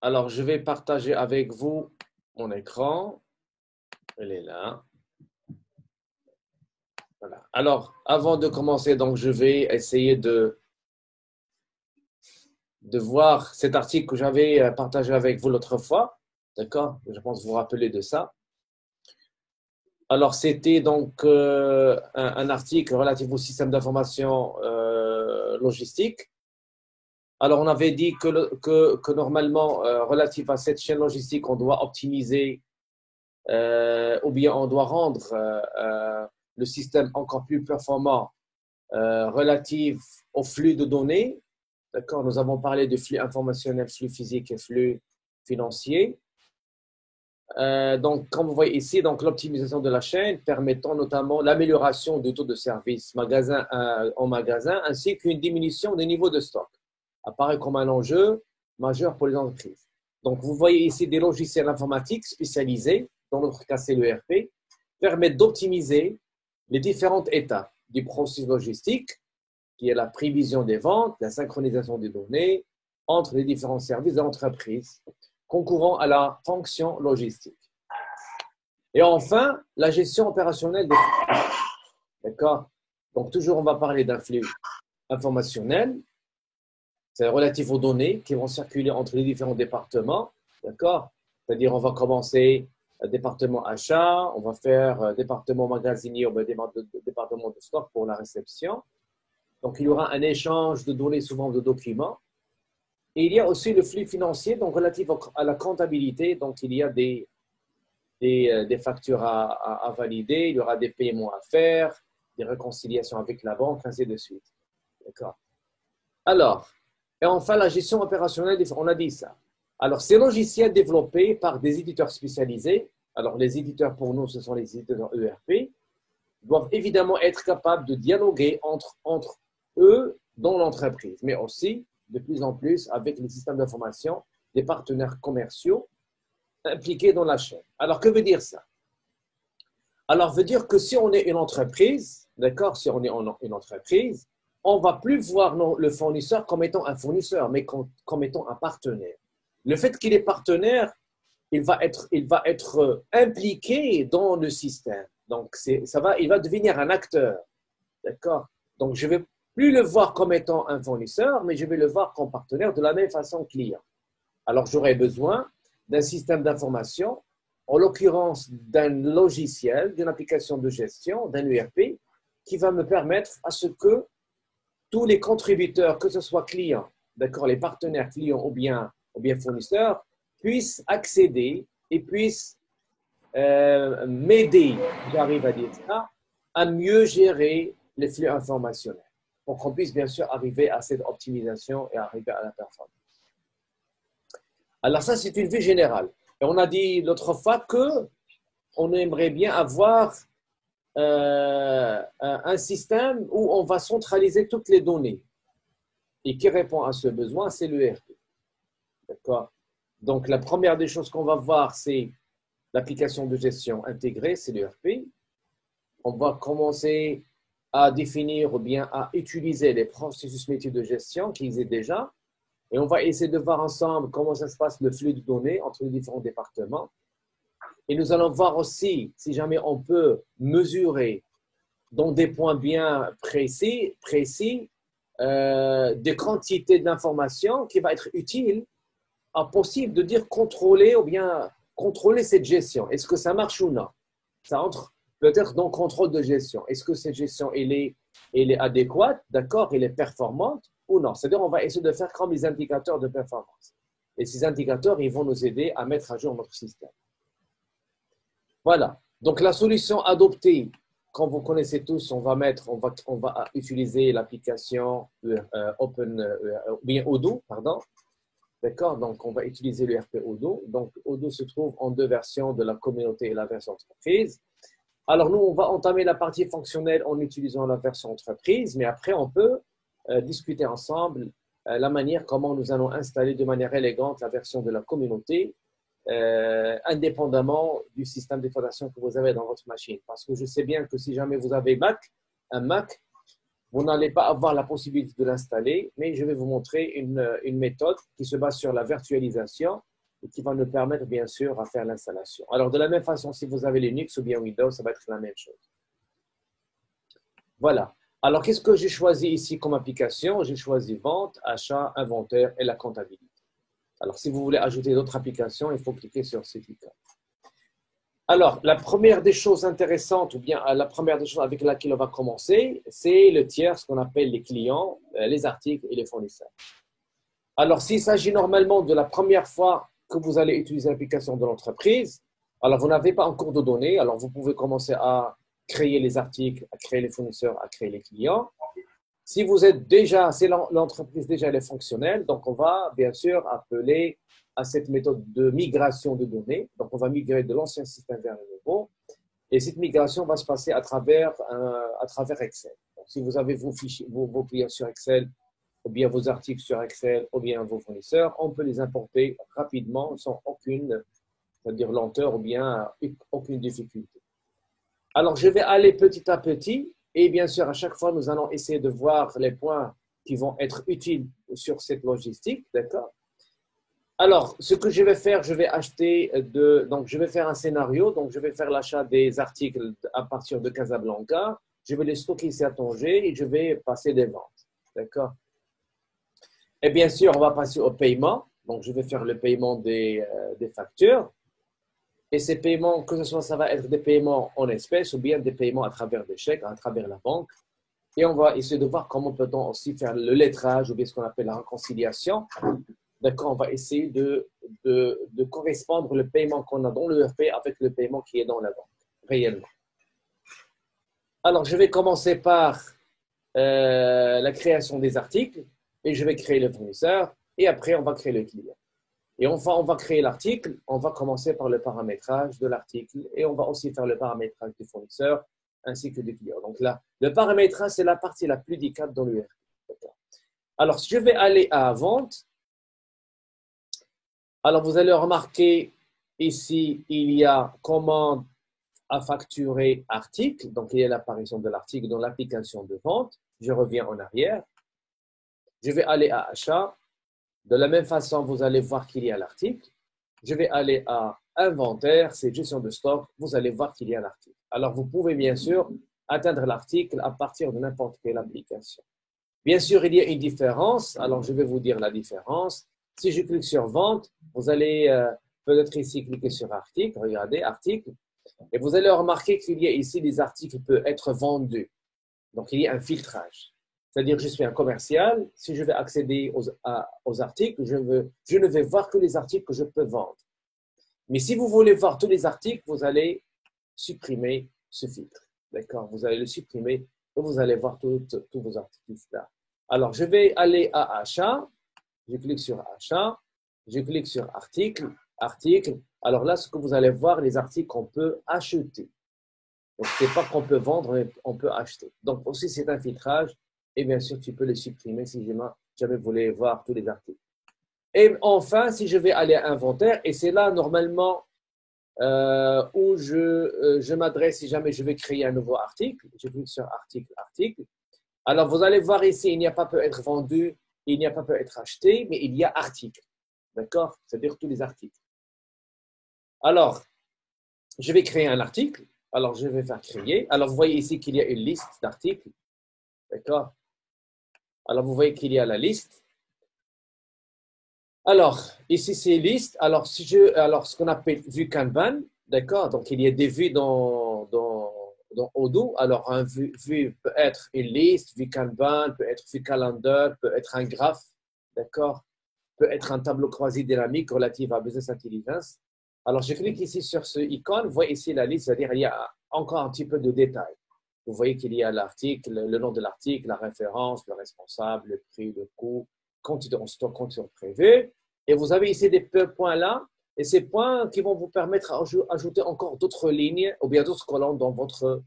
Alors, je vais partager avec vous mon écran. Elle est là. Voilà. Alors, avant de commencer, donc, je vais essayer de voir cet article que j'avais partagé avec vous l'autre fois. D'accord? Je pense vous rappeler de ça. Alors, c'était donc un article relatif au système d'information logistique. Alors, on avait dit que normalement, relatif à cette chaîne logistique, on doit optimiser ou bien on doit rendre le système encore plus performant relatif au flux de données. D'accord? Nous avons parlé de flux informationnel, flux physique et flux financier. Donc, comme vous voyez ici, donc l'optimisation de la chaîne permettant notamment l'amélioration du taux de service magasin en magasin ainsi qu'une diminution des niveaux de stock apparaît comme un enjeu majeur pour les entreprises. Donc, vous voyez ici des logiciels informatiques spécialisés, dans notre cas c'est l'ERP, permettent d'optimiser les différentes étapes du processus logistique, qui est la prévision des ventes, la synchronisation des données entre les différents services de l'entreprise concourant à la fonction logistique. Et enfin, la gestion opérationnelle des flux. D'accord? Donc, toujours, on va parler d'un flux informationnel, c'est relatif aux données qui vont circuler entre les différents départements. D'accord? C'est-à-dire, on va commencer département achat, on va faire département magasinier, on va département de stock pour la réception. Donc, il y aura un échange de données, souvent de documents. Et il y a aussi le flux financier, donc relatif à la comptabilité. Donc, il y a des factures à valider, il y aura des paiements à faire, des réconciliations avec la banque, ainsi de suite. D'accord? Alors, et enfin, la gestion opérationnelle, on a dit ça. Alors, ces logiciels développés par des éditeurs spécialisés, alors les éditeurs pour nous, ce sont les éditeurs ERP, doivent évidemment être capables de dialoguer entre eux dans l'entreprise, mais aussi de plus en plus avec les systèmes d'information des partenaires commerciaux impliqués dans la chaîne. Alors, que veut dire ça? Alors, veut dire que si on est une entreprise, d'accord, si on est une entreprise, on ne va plus voir le fournisseur comme étant un fournisseur, mais comme étant un partenaire. Le fait qu'il est partenaire, il va être impliqué dans le système. Donc, il va devenir un acteur. D'accord? Donc, je ne vais plus le voir comme étant un fournisseur, mais je vais le voir comme partenaire de la même façon client. Alors, j'aurai besoin d'un système d'information, en l'occurrence d'un logiciel, d'une application de gestion, d'un ERP, qui va me permettre à ce que tous les contributeurs, que ce soit clients, d'accord, les partenaires clients ou bien fournisseurs, puissent accéder et puissent m'aider, j'arrive à dire ça, à mieux gérer les flux informationnels pour qu'on puisse bien sûr arriver à cette optimisation et arriver à la performance. Alors ça, c'est une vue générale. Et on a dit l'autre fois qu'on aimerait bien avoir un système où on va centraliser toutes les données. Et qui répond à ce besoin, c'est l'ERP. D'accord? Donc, la première des choses qu'on va voir, c'est l'application de gestion intégrée, c'est l'ERP. On va commencer à définir ou bien à utiliser les processus métiers de gestion qui existent déjà. Et on va essayer de voir ensemble comment ça se passe le flux de données entre les différents départements. Et nous allons voir aussi si jamais on peut mesurer dans des points bien précis des quantités d'informations qui va être utile à possible de dire contrôler ou bien contrôler cette gestion. Est-ce que ça marche ou non? Ça entre peut-être dans le contrôle de gestion. Est-ce que cette gestion elle est adéquate, d'accord, elle est performante ou non? C'est-à-dire on va essayer de faire comme les indicateurs de performance. Et ces indicateurs, ils vont nous aider à mettre à jour notre système. Voilà. Donc la solution adoptée, comme vous connaissez tous, on va utiliser l'application bien Odoo, pardon. D'accord? Donc, on va utiliser l'ERP Odoo. Donc, Odoo se trouve en deux versions, de la communauté et la version entreprise. Alors, nous, on va entamer la partie fonctionnelle en utilisant la version entreprise, mais après, on peut discuter ensemble la manière comment nous allons installer de manière élégante la version de la communauté, indépendamment du système d'exploitation que vous avez dans votre machine. Parce que je sais bien que si jamais vous avez un Mac, vous n'allez pas avoir la possibilité de l'installer, mais je vais vous montrer une méthode qui se base sur la virtualisation et qui va nous permettre, bien sûr, à faire l'installation. Alors, de la même façon, si vous avez Linux ou bien Windows, ça va être la même chose. Voilà. Alors, qu'est-ce que j'ai choisi ici comme application? J'ai choisi vente, achat, inventaire et la comptabilité. Alors, si vous voulez ajouter d'autres applications, il faut cliquer sur cet icône. Alors, la première des choses intéressantes, ou bien la première des choses avec laquelle on va commencer, c'est le tiers, ce qu'on appelle les clients, les articles et les fournisseurs. Alors, s'il s'agit normalement de la première fois que vous allez utiliser l'application de l'entreprise, alors vous n'avez pas encore de données, alors vous pouvez commencer à créer les articles, à créer les fournisseurs, à créer les clients. Si vous êtes déjà, si l'entreprise déjà elle est fonctionnelle, donc on va bien sûr appeler à cette méthode de migration de données. Donc on va migrer de l'ancien système vers le nouveau. Et cette migration va se passer à travers Excel. Donc, si vous avez vos fichiers, vos clients sur Excel, ou bien vos articles sur Excel, ou bien vos fournisseurs, on peut les importer rapidement sans aucune, c'est-à-dire lenteur ou bien aucune difficulté. Alors, je vais aller petit à petit et bien sûr, à chaque fois, nous allons essayer de voir les points qui vont être utiles sur cette logistique, d'accord? Alors, ce que je vais faire, je vais acheter donc je vais faire un scénario, donc je vais faire l'achat des articles à partir de Casablanca, je vais les stocker ici à Tanger et je vais passer des ventes, d'accord? Et bien sûr, on va passer au paiement, donc je vais faire le paiement des factures. Et ces paiements, que ce soit, ça va être des paiements en espèces ou bien des paiements à travers des chèques, à travers la banque. Et on va essayer de voir comment peut-on aussi faire le lettrage ou bien ce qu'on appelle la réconciliation. D'accord, on va essayer de correspondre le paiement qu'on a dans le l'ERP avec le paiement qui est dans la banque, réellement. Alors, je vais commencer par la création des articles et je vais créer le fournisseur et après, on va créer le client. Et enfin, on va créer l'article. On va commencer par le paramétrage de l'article et on va aussi faire le paramétrage du fournisseur ainsi que du client. Donc là, le paramétrage, c'est la partie la plus délicate dans l'URL. Alors, si je vais aller à vente, alors vous allez remarquer ici, il y a commande à facturer article. Donc, il y a l'apparition de l'article dans l'application de vente. Je reviens en arrière. Je vais aller à achat. De la même façon, vous allez voir qu'il y a l'article. Je vais aller à inventaire, c'est gestion de stock. Vous allez voir qu'il y a l'article. Alors, vous pouvez bien sûr atteindre l'article à partir de n'importe quelle application. Bien sûr, il y a une différence. Alors, je vais vous dire la différence. Si je clique sur vente, vous allez peut-être ici cliquer sur article. Regardez, article. Et vous allez remarquer qu'il y a ici des articles qui peuvent être vendus. Donc, il y a un filtrage. C'est-à-dire que je suis un commercial. Si je vais accéder aux articles, je ne vais voir que les articles que je peux vendre. Mais si vous voulez voir tous les articles, vous allez supprimer ce filtre. D'accord? Vous allez le supprimer et vous allez voir tous vos articles là. Alors, je vais aller à achat. Je clique sur achat. Je clique sur article. Article. Alors là, ce que vous allez voir, les articles qu'on peut acheter. Donc, ce n'est pas qu'on peut vendre, mais on peut acheter. Donc, aussi, c'est un filtrage. Et bien sûr, tu peux les supprimer si jamais vous voulez voir tous les articles. Et enfin, si je vais aller à inventaire, et c'est là, normalement, où je m'adresse si jamais je vais créer un nouveau article. Je clique sur article, article. Alors, vous allez voir ici, il n'y a pas peut être vendu, il n'y a pas peut être acheté, mais il y a article. D'accord? C'est-à-dire tous les articles. Alors, je vais créer un article. Alors, je vais faire créer. Alors, vous voyez ici qu'il y a une liste d'articles. D'accord? Alors, vous voyez qu'il y a la liste. Alors, ici, c'est liste. Alors, ce qu'on appelle vue Kanban, d'accord? Donc, il y a des vues dans Odoo. Alors, un vue peut être une liste, vue Kanban, peut être vue calendar, peut être un graphe, d'accord? Peut être un tableau croisé dynamique relatif à Business Intelligence. Alors, je clique ici sur ce icône. Vous voyez ici la liste, c'est-à-dire il y a encore un petit peu de détails. Vous voyez qu'il y a l'article, le nom de l'article, la référence, le responsable, le prix, le coût, quantité en stock, quantité prévue. Et vous avez ici des points là, et ces points qui vont vous permettre d'ajouter encore d'autres lignes ou bien d'autres colonnes dans votre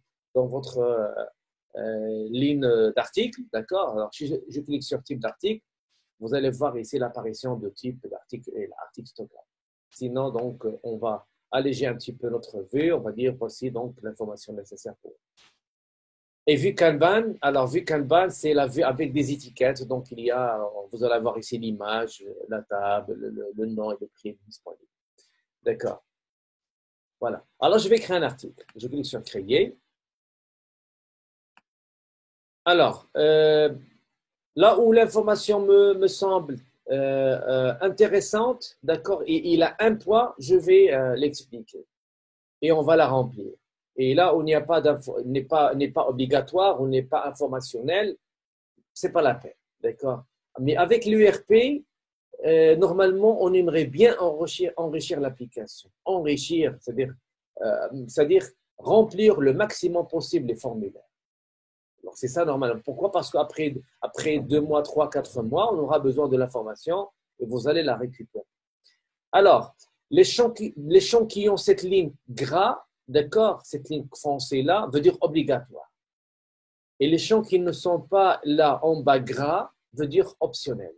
ligne d'article. D'accord? Alors, si je clique sur type d'article, vous allez voir ici l'apparition de type d'article et l'article stockable. Sinon, donc, on va alléger un petit peu notre vue. On va dire voici donc l'information nécessaire pour vous. Et vue Kanban, alors vue Kanban, c'est la vue avec des étiquettes. Donc, vous allez avoir ici l'image, la table, le nom et le prix disponible. D'accord. Voilà. Alors, je vais créer un article. Je clique sur créer. Alors, là où l'information me semble intéressante, d'accord, et il a un poids, je vais l'expliquer et on va la remplir. Et là où il n'y a pas d'info, n'est pas obligatoire ou n'est pas informationnel, c'est pas la peine, d'accord. Mais avec l'URP, normalement, on aimerait bien enrichir l'application. Enrichir, c'est-à-dire remplir le maximum possible les formulaires. C'est ça normalement. Pourquoi? Parce qu'après 2 mois, 3, 4 mois, on aura besoin de l'information et vous allez la récupérer. Alors, les champs qui ont cette ligne gras, d'accord, cette ligne foncée-là, veut dire obligatoire. Et les champs qui ne sont pas là en bas gras, veut dire optionnel.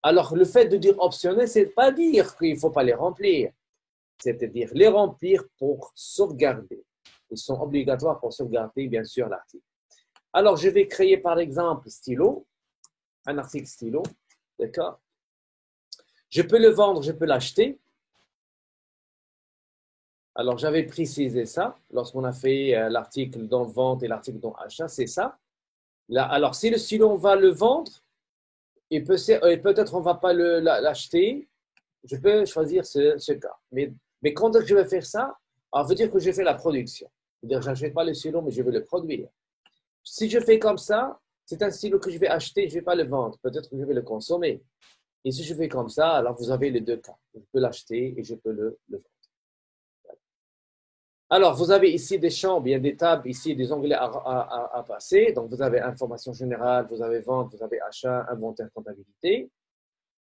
Alors, le fait de dire optionnel, c'est pas dire qu'il ne faut pas les remplir. C'est-à-dire les remplir pour sauvegarder. Ils sont obligatoires pour sauvegarder, bien sûr, l'article. Alors, je vais créer, par exemple, stylo, un article stylo, d'accord? Je peux le vendre, je peux l'acheter. Alors, j'avais précisé ça lorsqu'on a fait l'article dans vente et l'article dans achat, c'est ça. Là, alors, si le stylo, on va le vendre, et peut-être on ne va pas l'acheter, je peux choisir ce cas. Mais quand je vais faire ça, ça veut dire que je fais la production. C'est-à-dire que je n'achète pas le stylo, mais je vais le produire. Si je fais comme ça, c'est un stylo que je vais acheter, je ne vais pas le vendre. Peut-être que je vais le consommer. Et si je fais comme ça, alors vous avez les deux cas. Je peux l'acheter et je peux le vendre. Alors, vous avez ici des champs, bien des tables, ici des onglets à passer. Donc, vous avez information générale, vous avez vente, vous avez achat, inventaire, comptabilité.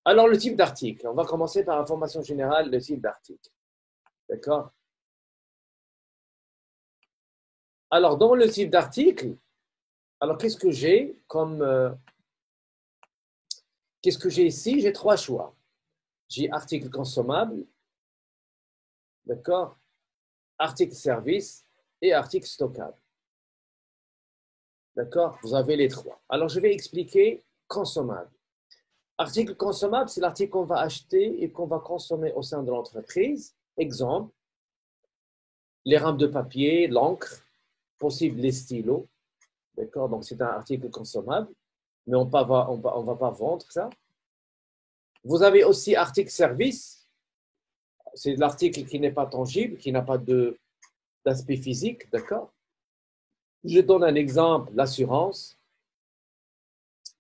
Alors, le type d'article. On va commencer par information générale, le type d'article. D'accord? Alors, dans le type d'article, alors qu'est-ce que j'ai qu'est-ce que j'ai ici? J'ai 3 choix. J'ai article consommable, d'accord? Article service et article stockable. D'accord? Vous avez les 3. Alors, je vais expliquer consommable. Article consommable, c'est l'article qu'on va acheter et qu'on va consommer au sein de l'entreprise. Exemple, les rames de papier, l'encre, possible les stylos. D'accord? Donc, c'est un article consommable, mais on ne va pas vendre ça. Vous avez aussi article service. C'est l'article qui n'est pas tangible, qui n'a pas d'aspect physique. D'accord? Je donne un exemple, l'assurance,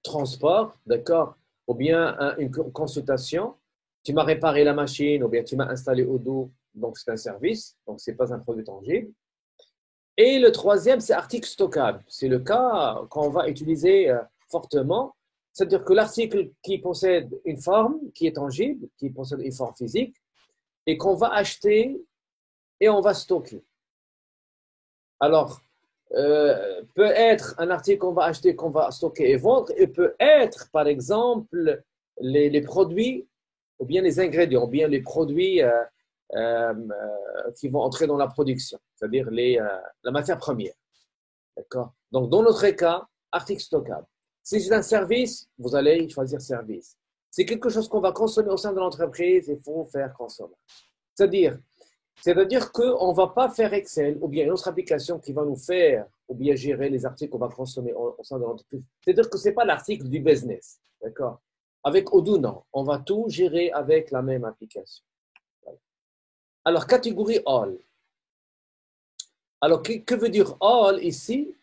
transport, d'accord? Ou bien une consultation. Tu m'as réparé la machine ou bien tu m'as installé Odoo, donc c'est un service, donc ce n'est pas un produit tangible. Et le troisième, c'est article stockable. C'est le cas qu'on va utiliser fortement. C'est-à-dire que l'article qui possède une forme qui est tangible, qui possède une forme physique, et qu'on va acheter et on va stocker. Alors, peut être un article qu'on va acheter, qu'on va stocker et vendre, et peut être, par exemple, les produits, ou bien les ingrédients, ou bien les produits qui vont entrer dans la production, c'est-à-dire la matière première. D'accord? Donc, dans notre cas, article stockable. Si c'est un service, vous allez choisir service. C'est quelque chose qu'on va consommer au sein de l'entreprise, il faut faire consommer. C'est-à-dire, c'est-à-dire qu'on ne va pas faire Excel ou bien une autre application qui va nous faire ou bien gérer les articles qu'on va consommer au sein de l'entreprise. C'est-à-dire que ce n'est pas l'article du business. D'accord? Avec Odoo, non. On va tout gérer avec la même application. Alors, catégorie All. Alors, que veut dire All ici?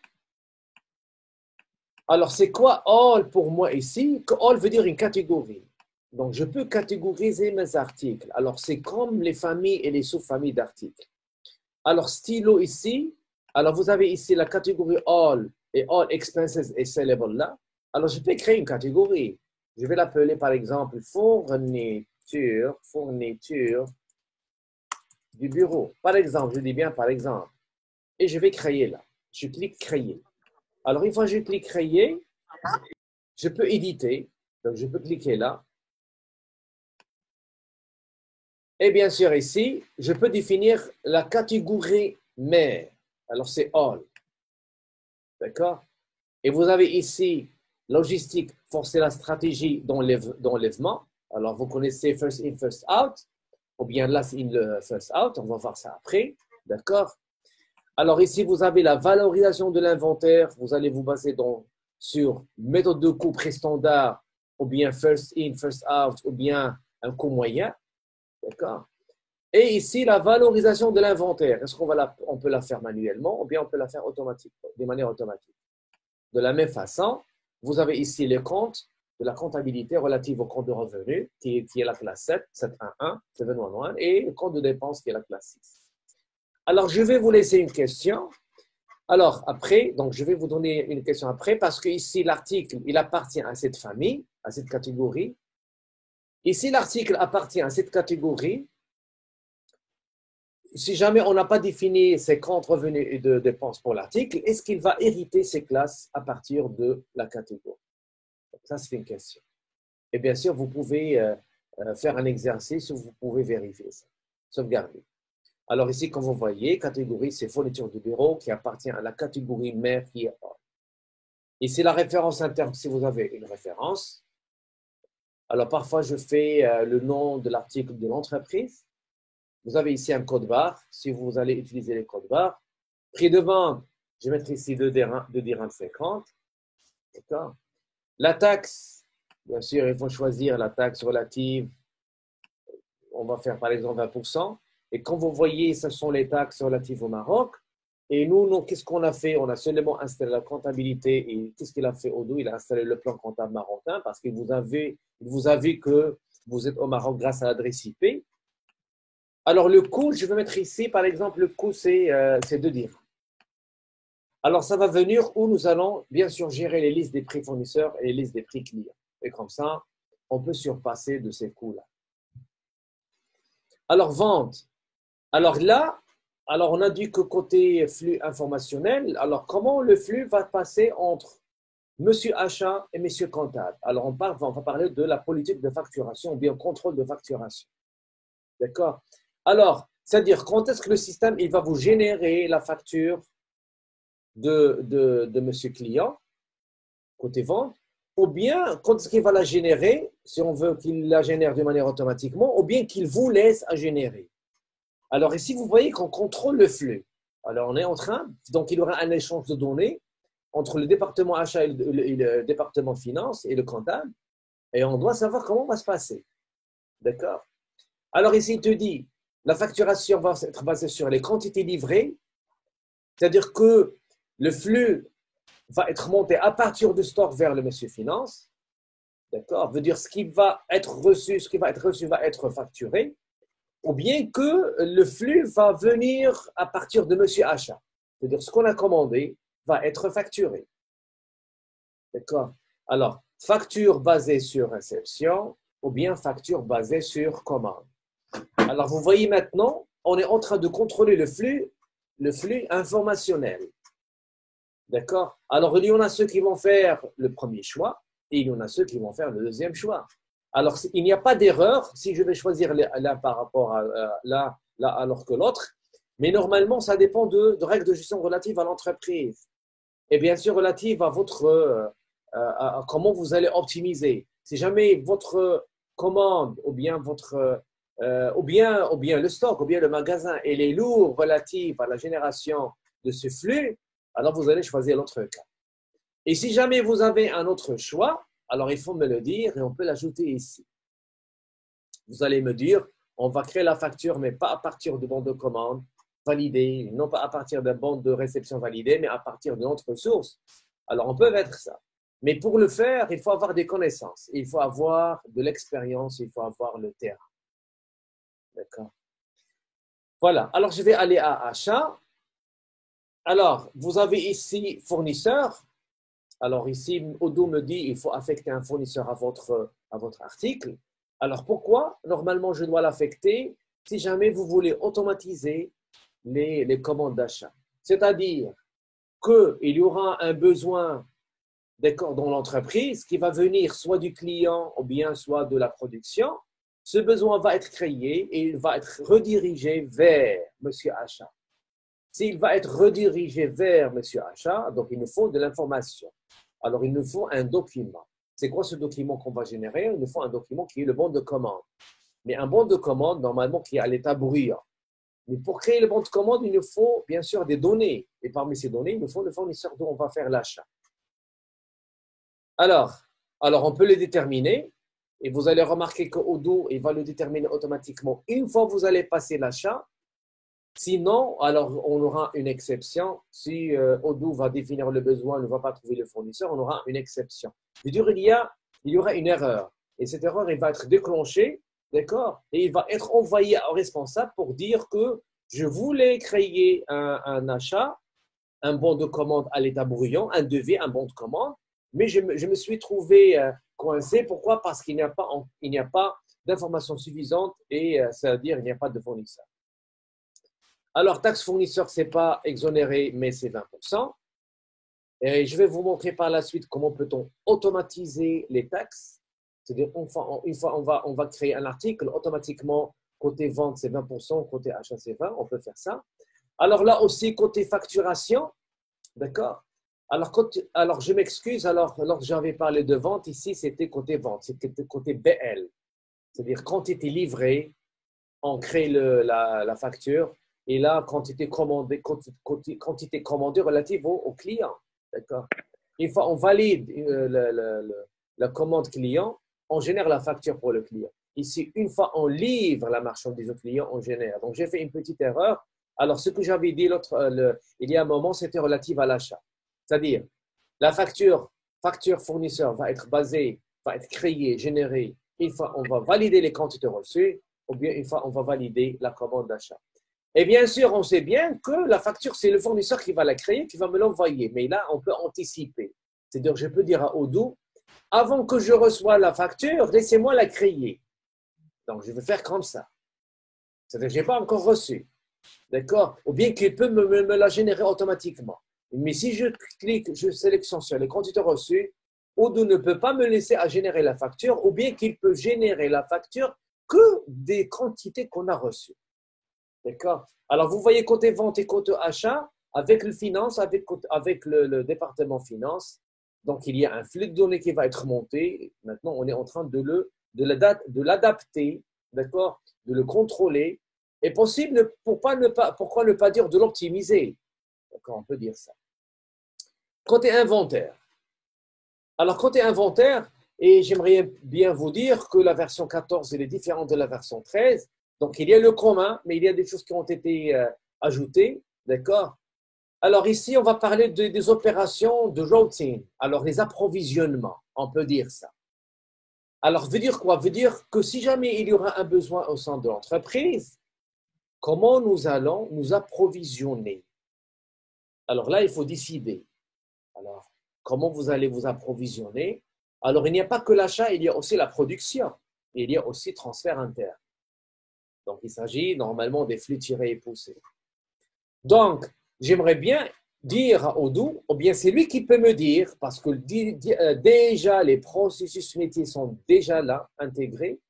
Alors, c'est quoi All pour moi ici? All veut dire une catégorie. Donc, je peux catégoriser mes articles. Alors, c'est comme les familles et les sous-familles d'articles. Alors, stylo ici, alors vous avez ici la catégorie All et All Expenses et Sellable là. Alors, je peux créer une catégorie. Je vais l'appeler par exemple fourniture du bureau. Par exemple, je dis bien par exemple. Et je vais créer là. Je clique créer. Alors, une fois que je clique créer, je peux éditer. Donc, je peux cliquer là. Et bien sûr, ici, je peux définir la catégorie mère. Alors, c'est All. D'accord? Et vous avez ici logistique, forcer la stratégie d'enlèvement. Alors, vous connaissez first in, first out, ou bien last in, first out. On va voir ça après. D'accord? Alors, ici, vous avez la valorisation de l'inventaire. Vous allez vous baser sur méthode de coût pré-standard, ou bien first in, first out, ou bien un coût moyen. D'accord? Et ici, la valorisation de l'inventaire. Est-ce qu'on peut la faire manuellement, ou bien on peut la faire automatiquement, de manière automatique? De la même façon, vous avez ici les comptes de la comptabilité relative au compte de revenus, qui est la classe 7, 711, 711, et le compte de dépenses, qui est la classe 6. Alors, je vais vous laisser une question. Alors, après, donc je vais vous donner une question après, parce que ici, l'article, il appartient à cette famille, à cette catégorie. Ici, l'article appartient à cette catégorie. Si jamais on n'a pas défini ses comptes revenus et de dépenses pour l'article, est-ce qu'il va hériter ces classes à partir de la catégorie? Ça, c'est une question. Et bien sûr, vous pouvez faire un exercice où vous pouvez vérifier ça, sauvegarder. Alors ici, comme vous voyez, catégorie, c'est fourniture de bureau qui appartient à la catégorie mère qui est A. Ici, la référence interne, si vous avez une référence. Alors parfois, je fais le nom de l'article de l'entreprise. Vous avez ici un code barre, si vous allez utiliser les codes barres. Prix de vente, je vais mettre ici 2 dirhams 50. D'accord? La taxe, bien sûr, il faut choisir la taxe relative. On va faire par exemple 20%. Et comme vous voyez, ce sont les taxes relatives au Maroc. Et nous qu'est-ce qu'on a fait? On a seulement installé la comptabilité. Et qu'est-ce qu'il a fait Odoo? Il a installé le plan comptable marocain parce qu'il vous a vu que vous êtes au Maroc grâce à l'adresse IP. Alors, le coût, je vais mettre ici, par exemple, le coût, c'est 2 dirhams. Alors, ça va venir où nous allons, bien sûr, gérer les listes des prix fournisseurs et les listes des prix clients. Et comme ça, on peut surpasser de ces coûts-là. Alors, vente. Alors là, on a dit que côté flux informationnel, alors comment le flux va passer entre monsieur achat et monsieur comptable? Alors, on va parler de la politique de facturation ou bien contrôle de facturation. D'accord? Alors, c'est-à-dire quand est-ce que le système il va vous générer la facture de monsieur client, côté vente, ou bien quand est-ce qu'il va la générer, si on veut qu'il la génère de manière automatiquement, ou bien qu'il vous laisse à générer. Alors ici, vous voyez qu'on contrôle le flux. Alors, on est en train, donc il y aura un échange de données entre le département achat et le département finance et le comptable, et on doit savoir comment va se passer. D'accord? Alors ici, il te dit, la facturation va être basée sur les quantités livrées, c'est-à-dire que le flux va être monté à partir du stock vers le monsieur finance. D'accord? Veut dire ce qui va être reçu va être facturé. Ou bien que le flux va venir à partir de monsieur achat. C'est-à-dire ce qu'on a commandé va être facturé. D'accord? Alors, facture basée sur réception ou bien facture basée sur commande. Alors, vous voyez maintenant, on est en train de contrôler le flux informationnel. D'accord? Alors, il y en a ceux qui vont faire le premier choix et il y en a ceux qui vont faire le deuxième choix. Alors, il n'y a pas d'erreur si je vais choisir l'un par rapport à l'un alors que l'autre, mais normalement, ça dépend de règles de gestion relatives à l'entreprise et bien sûr relatives à à comment vous allez optimiser. Si jamais votre commande ou bien ou bien le stock ou bien le magasin et les lourds relatifs à la génération de ce flux, alors vous allez choisir l'autre cas. Et si jamais vous avez un autre choix, alors il faut me le dire et on peut l'ajouter ici. Vous allez me dire, on va créer la facture, mais pas à partir de bon de commande validé, non pas à partir d'un bon de réception validé, mais à partir de notre source. Alors on peut mettre ça. Mais pour le faire, il faut avoir des connaissances, il faut avoir de l'expérience, il faut avoir le terrain. D'accord? Voilà. Alors je vais aller à achat. Alors, vous avez ici fournisseur. Alors ici, Odoo me dit il faut affecter un fournisseur à votre article. Alors pourquoi? Normalement, je dois l'affecter si jamais vous voulez automatiser les commandes d'achat. C'est-à-dire qu'il y aura un besoin dans l'entreprise qui va venir soit du client ou bien soit de la production. Ce besoin va être créé et il va être redirigé vers monsieur achat. s'il va être redirigé vers M. Achat, donc il nous faut de l'information. Alors, il nous faut un document. C'est quoi ce document qu'on va générer? Il nous faut un document qui est le bon de commande. Mais un bon de commande, normalement, qui est à l'état bruyant. Mais pour créer le bon de commande, il nous faut bien sûr des données. Et parmi ces données, il nous faut le fournisseur dont on va faire l'achat. Alors, on peut le déterminer. Et vous allez remarquer que Odoo, il va le déterminer automatiquement une fois que vous allez passer l'achat. Sinon, alors on aura une exception. Si Odoo va définir le besoin, ne va pas trouver le fournisseur, on aura une exception. C'est-à-dire, il y aura une erreur. Et cette erreur, elle va être déclenchée, d'accord? Et il va être envoyé au responsable pour dire que je voulais créer un achat, un bon de commande à l'état bruyant, un devis, un bon de commande, mais je me suis trouvé coincé. Pourquoi? Parce qu'il n'y a pas d'informations suffisantes et c'est-à-dire il n'y a pas de fournisseur. Alors, taxe fournisseur, ce n'est pas exonéré, mais c'est 20%. Et je vais vous montrer par la suite comment peut-on automatiser les taxes. C'est-à-dire, une fois, on va créer un article, automatiquement, côté vente, c'est 20%, côté achat, c'est 20%, on peut faire ça. Alors là aussi, côté facturation, d'accord? Alors, je m'excuse, alors j'avais parlé de vente, ici, c'était côté vente, c'était côté BL. C'est-à-dire, quantité livrée, on crée la facture. Et là, quantité commandée relative au client. D'accord? Une fois on valide la commande client, on génère la facture pour le client. Ici, une fois on livre la marchandise au client, on génère. Donc, j'ai fait une petite erreur. Alors, ce que j'avais dit il y a un moment, c'était relatif à l'achat. C'est-à-dire, la facture fournisseur va être créée, générée. Une fois on va valider les quantités reçues, ou bien une fois on va valider la commande d'achat. Et bien sûr, on sait bien que la facture, c'est le fournisseur qui va la créer, qui va me l'envoyer. Mais là, on peut anticiper. C'est-à-dire, je peux dire à Odoo, avant que je reçoive la facture, laissez-moi la créer. Donc, je vais faire comme ça. C'est-à-dire, je n'ai pas encore reçu. D'accord? Ou bien qu'il peut me la générer automatiquement. Mais si je clique, je sélectionne sur les quantités reçues, Odoo ne peut pas me laisser à générer la facture, ou bien qu'il peut générer la facture que des quantités qu'on a reçues. D'accord? Alors, vous voyez côté vente et côté achat, avec le finance, avec le département finance. Donc, il y a un flux de données qui va être monté. Maintenant, on est en train de l'adapter, d'accord? De le contrôler. Et possible, pourquoi ne pas dire de l'optimiser? D'accord, on peut dire ça. Côté inventaire. Alors, côté inventaire, et j'aimerais bien vous dire que la version 14, elle est différente de la version 13. Donc, il y a le commun, mais il y a des choses qui ont été ajoutées, d'accord? Alors ici, on va parler des opérations de routing, alors les approvisionnements, on peut dire ça. Alors, veut dire quoi? Veut dire que si jamais il y aura un besoin au sein de l'entreprise, comment nous allons nous approvisionner? Alors là, il faut décider. Alors, comment vous allez vous approvisionner? Alors, il n'y a pas que l'achat, il y a aussi la production. Il y a aussi transfert interne. Donc, il s'agit normalement des flux tirés et poussés. Donc, j'aimerais bien dire à Odoo, ou bien c'est lui qui peut me dire, parce que déjà les processus métiers sont déjà là, intégrés.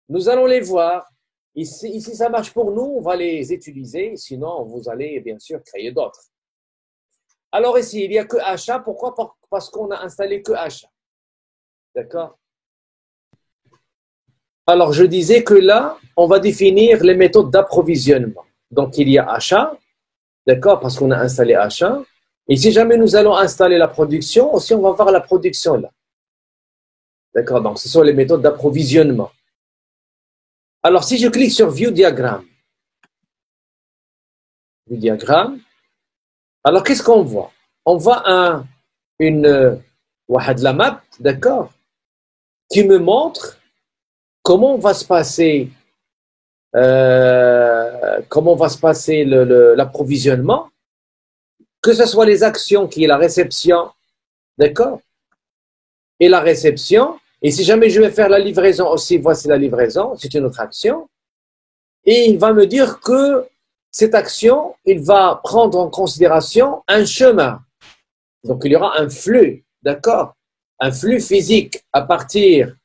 Nous allons les voir. Ici, ça marche pour nous, on va les utiliser. Sinon, vous allez bien sûr créer d'autres. Alors ici, il n'y a que achat. Pourquoi? Parce qu'on a installé que achat. D'accord? Alors, je disais que là, on va définir les méthodes d'approvisionnement. Donc, il y a achat, d'accord, parce qu'on a installé achat. Et si jamais nous allons installer la production, aussi, on va voir la production là. D'accord, donc ce sont les méthodes d'approvisionnement. Alors, si je clique sur View Diagramme, alors qu'est-ce qu'on voit? On voit une la map, d'accord, qui me montre comment va se passer l'approvisionnement, que ce soit les actions qui est la réception, d'accord, et la réception. Et si jamais je vais faire la livraison aussi, voici la livraison, c'est une autre action. Et il va me dire que cette action, il va prendre en considération un chemin. Donc, il y aura un flux, d'accord, un flux physique à partir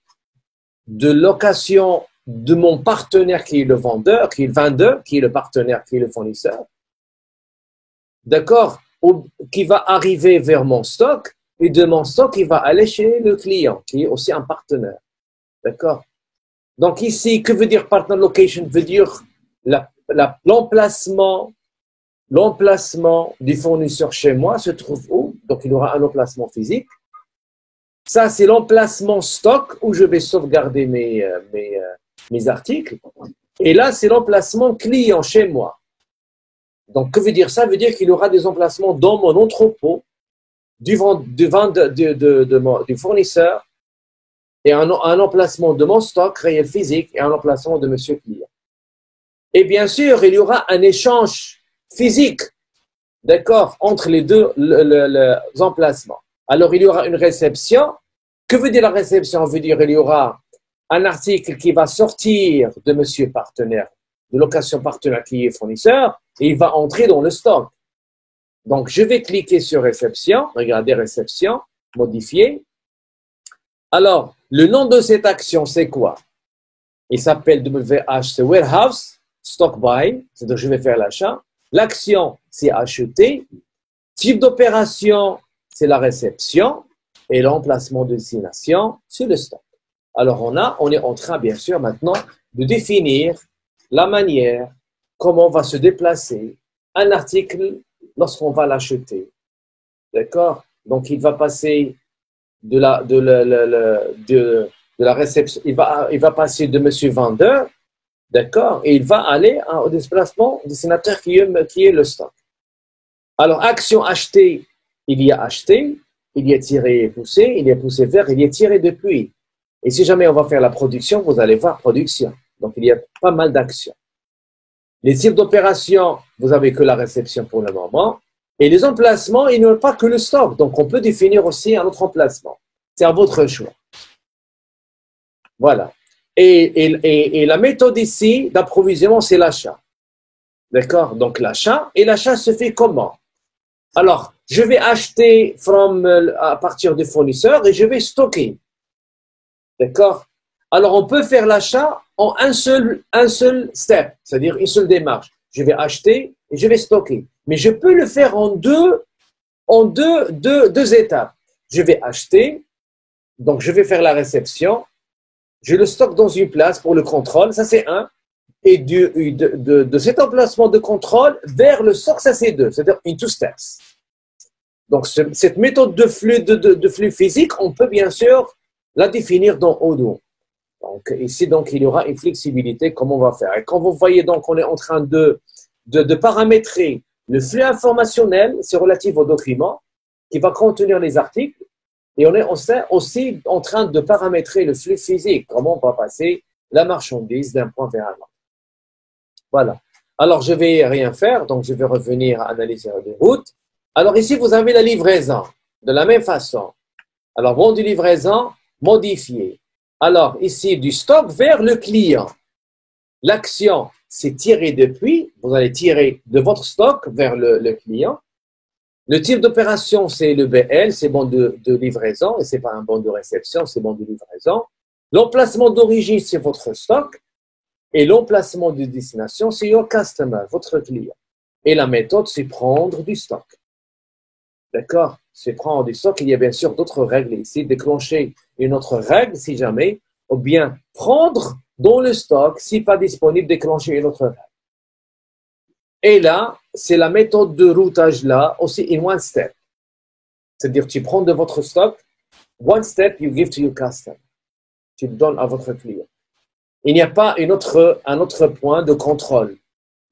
de location de mon partenaire qui est le vendeur, qui est le vendeur, qui est le partenaire, qui est le fournisseur. d'accord, qui va arriver vers mon stock, et de mon stock, il va aller chez le client, qui est aussi un partenaire. D'accord? Donc ici, que veut dire partner location? Veut dire l'emplacement du fournisseur chez moi se trouve où? Donc il y aura un emplacement physique. Ça, c'est l'emplacement stock où je vais sauvegarder mes articles. Et là, c'est l'emplacement client chez moi. Donc, que veut dire ça? Ça veut dire qu'il y aura des emplacements dans mon entrepôt du fournisseur et un emplacement de mon stock réel physique et un emplacement de monsieur client. Et bien sûr, il y aura un échange physique, d'accord, entre les deux les emplacements. Alors, il y aura une réception. Que veut dire la réception? Veut dire il y aura un article qui va sortir de monsieur partenaire, de location partenaire qui est fournisseur, et il va entrer dans le stock. Donc, je vais cliquer sur réception, regardez réception, modifier. Alors, le nom de cette action, c'est quoi? Il s'appelle WH, c'est Warehouse, Stock Buy, c'est-à-dire je vais faire l'achat. L'action, c'est acheter. Type d'opération, c'est la réception. Et l'emplacement de destination, c'est le stock. Alors, on est en train, bien sûr, maintenant, de définir la manière, comment va se déplacer un article lorsqu'on va l'acheter. D'accord? Donc, il va passer de la réception, il va passer de monsieur vendeur, d'accord? Et il va aller au déplacement destinataire qui est le stock. Alors, action acheter, il y a acheté, il y a tiré et poussé, il y a poussé vers, il y a tiré depuis. Et si jamais on va faire la production, vous allez voir production. Donc, il y a pas mal d'actions. Les types d'opérations, vous avez que la réception pour le moment. Et les emplacements, il n'y a pas que le stock. Donc, on peut définir aussi un autre emplacement. C'est à votre choix. Voilà. Et la méthode ici d'approvisionnement, c'est l'achat. D'accord? Donc, l'achat. Et l'achat se fait comment? Alors, je vais acheter à partir du fournisseur et je vais stocker. D'accord? Alors, on peut faire l'achat en un seul step, c'est-à-dire une seule démarche. Je vais acheter et je vais stocker. Mais je peux le faire en deux étapes. Je vais acheter, donc je vais faire la réception. Je le stocke dans une place pour le contrôle, ça c'est un. Et de cet emplacement de contrôle vers le stock, ça c'est deux, c'est-à-dire in two steps. Donc, cette méthode de flux physique, on peut bien sûr la définir dans Odoo. Donc, ici, donc, il y aura une flexibilité, comment on va faire. Et quand vous voyez, donc, on est en train de paramétrer le flux informationnel, c'est relatif au document, qui va contenir les articles, et on est aussi en train de paramétrer le flux physique, comment on va passer la marchandise d'un point vers un autre. Voilà. Alors, je vais rien faire, donc je vais revenir à analyser des routes. Alors, ici, vous avez la livraison, de la même façon. Alors, bon de livraison, modifié. Alors, ici, du stock vers le client. L'action, c'est tirer depuis. Vous allez tirer de votre stock vers le client. Le type d'opération, c'est le BL, c'est bon de livraison, et c'est pas un bon de réception, c'est bon de livraison. L'emplacement d'origine, c'est votre stock. Et l'emplacement de destination, c'est your customer, votre client. Et la méthode, c'est prendre du stock. D'accord? C'est prendre du stock. Il y a bien sûr d'autres règles ici. Déclencher une autre règle si jamais, ou bien prendre dans le stock, si pas disponible, déclencher une autre règle. Et là, c'est la méthode de routage là, aussi in one step. C'est-à-dire, tu prends de votre stock, one step you give to your customer. Tu le donnes à votre client. Il n'y a pas un autre point de contrôle.